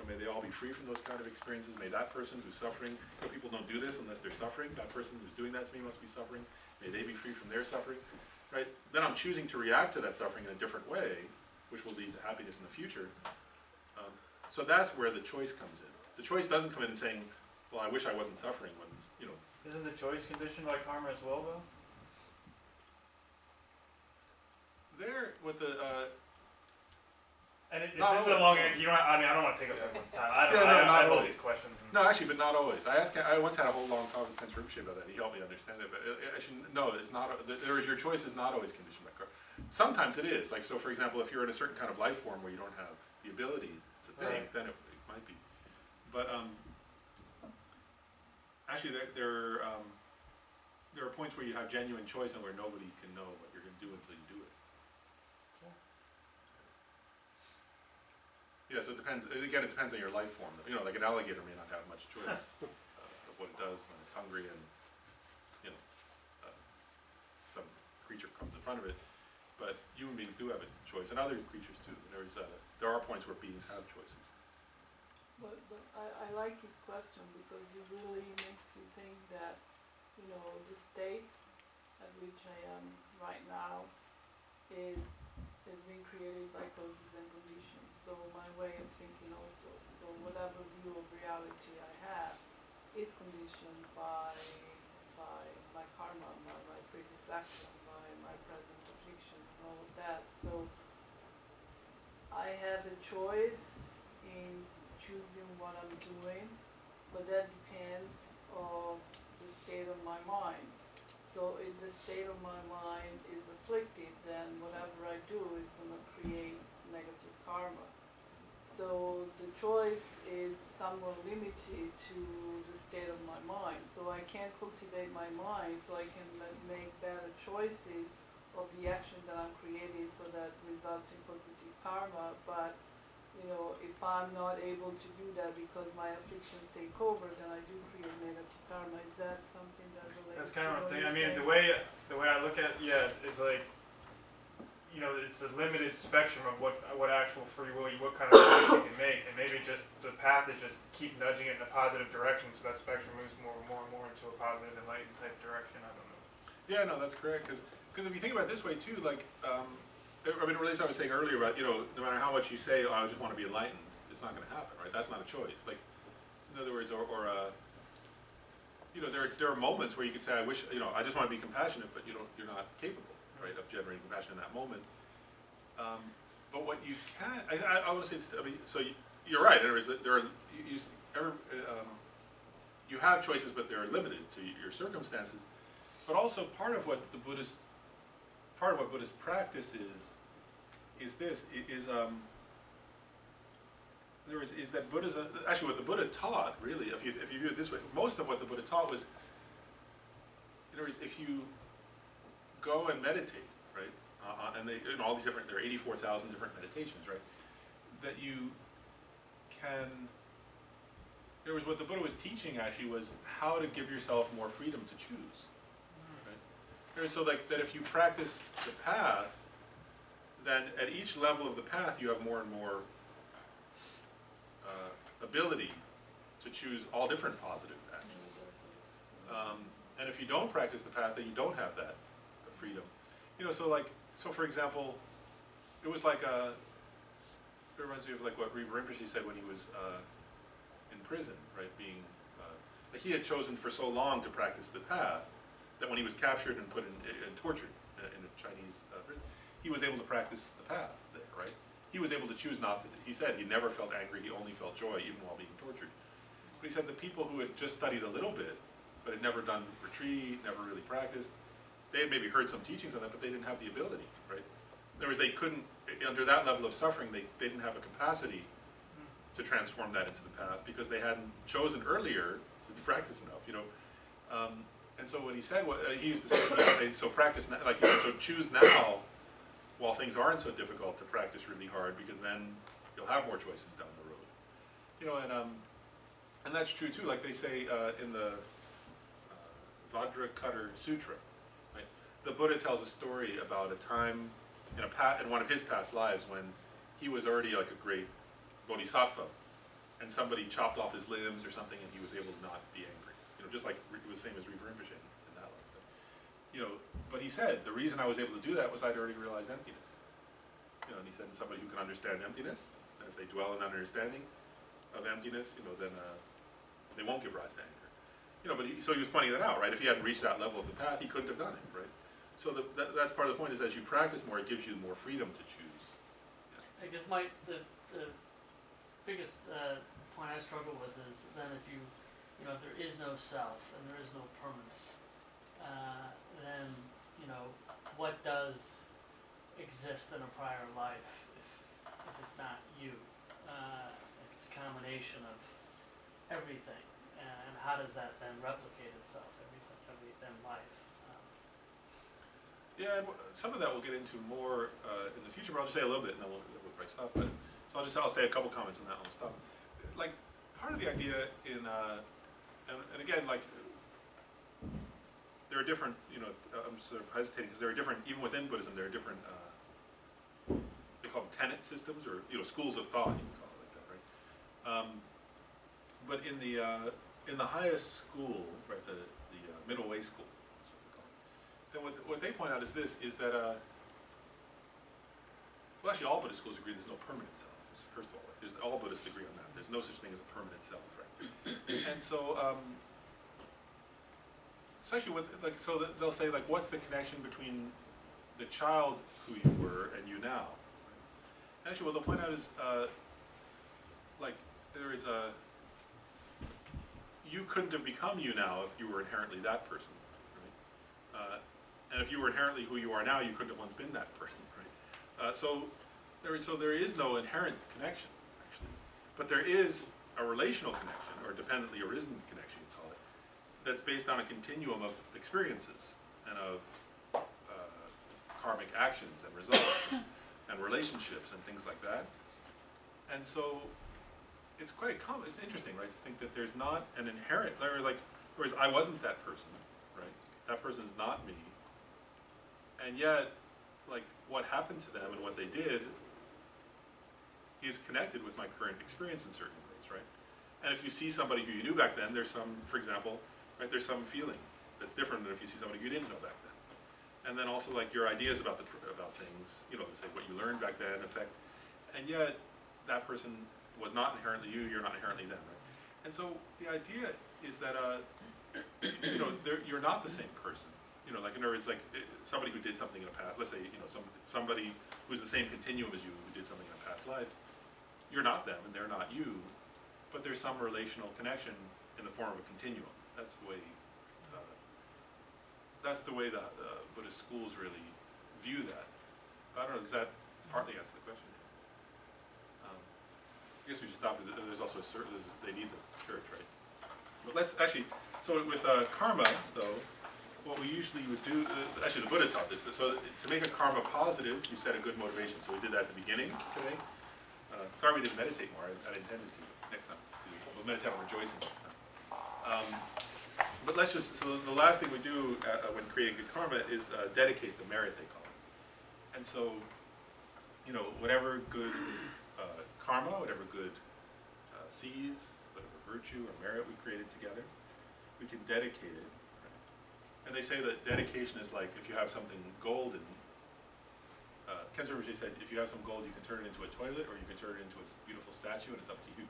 May they all be free from those kind of experiences. May that person who's suffering, people don't do this unless they're suffering. That person who's doing that to me must be suffering. May they be free from their suffering. right? Then I'm choosing to react to that suffering in a different way, which will lead to happiness in the future. So that's where the choice comes in. The choice doesn't come in saying, well, I wish I wasn't suffering when, you know. Isn't the choice conditioned by karma as well, though? There, with the, And if Not this is a always. long answer, you don't. I mean, I don't want to take up everyone's time. I don't. Yeah, no, I not have all always. these questions. And no, actually, but not always. I once had a whole long talk with Prince Rinpoche about that. He helped me understand it, but actually, no, it's not, your choice is not always conditioned by karma. Sometimes it is, like, so for example, if you're in a certain kind of life form where you don't have the ability to think, Right. then it might be. But, actually, there are points where you have genuine choice and where nobody can know what you're gonna do until you do it. Yeah, so it depends, again, it depends on your life form. You know, like an alligator may not have much choice of what it does when it's hungry and, you know, some creature comes in front of it. But human beings do have a choice, and other creatures too. There are points where beings have choices. But I like his question because it really makes you think that, you know, the state at which I am right now is being created by causes and conditions. So my way of thinking also, so whatever view of reality I have is conditioned by my karma, my previous action, my present affliction and all of that. So I have a choice in choosing what I'm doing, but that depends of the state of my mind. So if the state of my mind is afflicted, then whatever I do is going to create negative karma. So the choice is somewhat limited to the state of my mind. So I can't cultivate my mind so I can make better choices of the action that I'm creating so that results in positive karma. But you know, if I'm not able to do that because my afflictions take over, then I do create negative karma. Is that something that relates? that's kind of to what I'm what thinking. I you're mean, saying? the way I look at is like, you know, it's a limited spectrum of what actual free will, what kind of choice you can make, and maybe just the path is just keep nudging it in a positive direction, so that spectrum moves more and more and more into a positive enlightened type direction. I don't know. Yeah, no, that's correct. Because if you think about it this way too, like, I mean, it relates to what I was saying earlier about, you know, no matter how much you say, oh, I just want to be enlightened, it's not going to happen, right? That's not a choice. Like, in other words, you know, there are moments where you could say, I wish, you know, I just want to be compassionate, but you're not capable, right, of generating compassion in that moment. But what you can, I want to say, I mean, so you're right. In other words, you have choices, but they're limited to your circumstances. But also part of what Buddhist practice is that Buddhism, actually what the Buddha taught, really, if you view it this way, most of what the Buddha taught was, in other words, if you go and meditate, right, and all these different, there are 84,000 different meditations, right, that you can, in other words, what the Buddha was teaching actually was how to give yourself more freedom to choose, right? So like that if you practice the path, then at each level of the path you have more and more ability to choose all different positive actions. And if you don't practice the path, then you don't have that freedom. You know, so for example, it was like it reminds me of like what Rinpoche said when he was in prison, right? Like he had chosen for so long to practice the path that when he was captured and put and tortured in a Chinese prison, he was able to practice the path there, right? He was able to choose not to. He said he never felt angry, he only felt joy even while being tortured. But he said the people who had just studied a little bit, but had never done retreat, never really practiced, they had maybe heard some teachings on that, but they didn't have the ability, right? In other words, they couldn't, under that level of suffering, they didn't have a capacity to transform that into the path because they hadn't chosen earlier to practice enough, you know. And so what he said, he used to say, so practice, like he said, so choose now while things aren't so difficult to practice really hard, because then you'll have more choices down the road. You know, and that's true too. Like they say in the Vajracutter Sutra, right? The Buddha tells a story about a time in one of his past lives when he was already like a great bodhisattva, and somebody chopped off his limbs or something, and he was able to not be angry. You know, just like it was the same as Rinpoche in that life. But, you know, but he said, the reason I was able to do that was I'd already realized emptiness. You know, and he said, somebody who can understand emptiness, and if they dwell in understanding of emptiness, you know, then they won't give rise to anger. You know, but so he was pointing that out, right? If he hadn't reached that level of the path, he couldn't have done it, right? So that's part of the point, is as you practice more, it gives you more freedom to choose. I guess the biggest point I struggle with is then if if there is no self and there is no permanent, then, what does exist in a prior life if it's not you? If it's a combination of everything, and how does that then replicate itself every then life? Yeah, and some of that we'll get into more in the future, but I'll just say a little bit and then we'll probably stop. But, so I'll say a couple comments on that and we'll stop. Like, part of the idea in, and again, like, there are different, I'm sort of hesitating because there are different, even within Buddhism, there are different, they call them tenet systems, or, schools of thought, you can call it like that, right? But in the highest school, right, the middle way school, then what they point out is this, is that, well, actually all Buddhist schools agree there's no permanent self, first of all. All Buddhists agree on that. There's no such thing as a permanent self, right? And so, especially they'll say, like, what's the connection between the child who you were and you now? And actually, what they'll point out is, like, there is you couldn't have become you now if you were inherently that person, right? And if you were inherently who you are now, you couldn't have once been that person, right? So there is no inherent connection, actually. But there is a relational connection, or dependently arisen connection, you call it, that's based on a continuum of experiences and of karmic actions and results and relationships and things like that. And so it's quite common, it's interesting, right, to think that there's not an inherent, whereas I wasn't that person, right? That person is not me. And yet, like, what happened to them and what they did is connected with my current experience in certain ways, right? And if you see somebody who you knew back then, there's some, for example, right, there's some feeling that's different than if you see somebody you didn't know back then. And then also, like, your ideas about things, it's like what you learned back then affect, and yet that person was not inherently you, you're not inherently them, right? And so the idea is that, you're not the same person. Like, in other words, like, somebody who did something in a past, let's say, somebody who's the same continuum as you who did something in a past life, you're not them and they're not you, but there's some relational connection in the form of a continuum. That's the way the Buddhist schools really view that. I don't know, does that partly answer the question? I guess we should stop. There's also they need the church, right? But let's actually, so with karma, though, what we usually would do, actually the Buddha taught this, so to make a karma positive, you set a good motivation. So we did that at the beginning today. Sorry we didn't meditate more, I intended to next time. We'll meditate on rejoicing next time. But let's just, so the last thing we do when creating good karma is dedicate the merit, they call it. And so, whatever good karma, whatever good seeds, whatever virtue or merit we created together, we can dedicate it. And they say that dedication is like if you have something golden. Kensei Rinpoche said, if you have some gold, you can turn it into a toilet, or you can turn it into a beautiful statue, and it's up to you.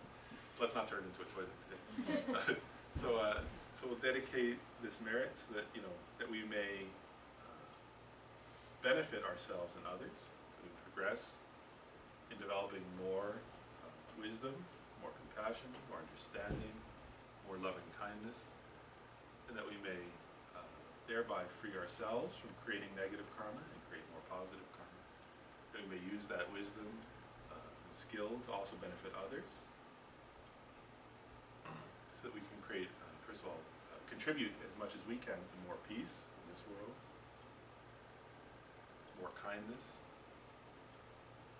So let's not turn it into a toilet today. So we'll dedicate this merit so that that we may benefit ourselves and others, that we progress in developing more wisdom, more compassion, more understanding, more loving kindness, and that we may thereby free ourselves from creating negative karma and create more positive karma. That we may use that wisdom and skill to also benefit others, so that we can create, first of all, contribute as much as we can to more peace in this world, more kindness,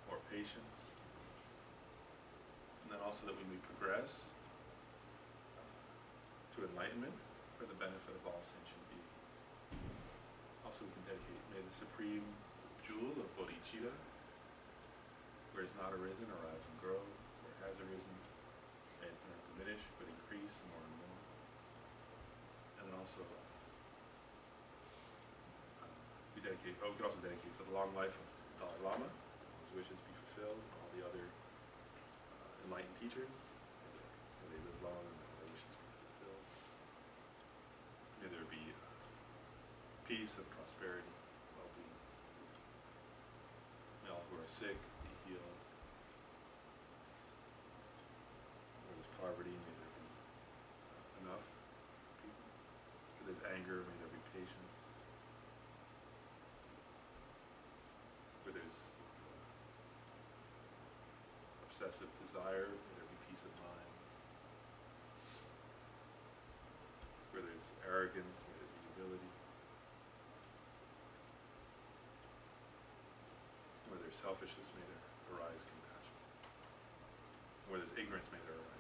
more patience, and then also that we may progress to enlightenment for the benefit of all sentient beings. Also we can dedicate, may the supreme jewel of bodhicitta, where it's not arisen, arise and grow, where it has arisen, may it not diminish, but increase more and more. And then also dedicate, we could also dedicate for the long life of Dalai Lama, his wishes be fulfilled, and all the other enlightened teachers, may they live long and their wishes be fulfilled. May there be peace and prosperity, well-being. May all who are sick be healed. Where there's poverty, may there be enough people. Where there's anger, may there be patience. Where there's obsessive desire, may there be peace of mind. Where there's arrogance, may there be humility. Where there's selfishness, may there arise compassion. Where there's ignorance, may there arise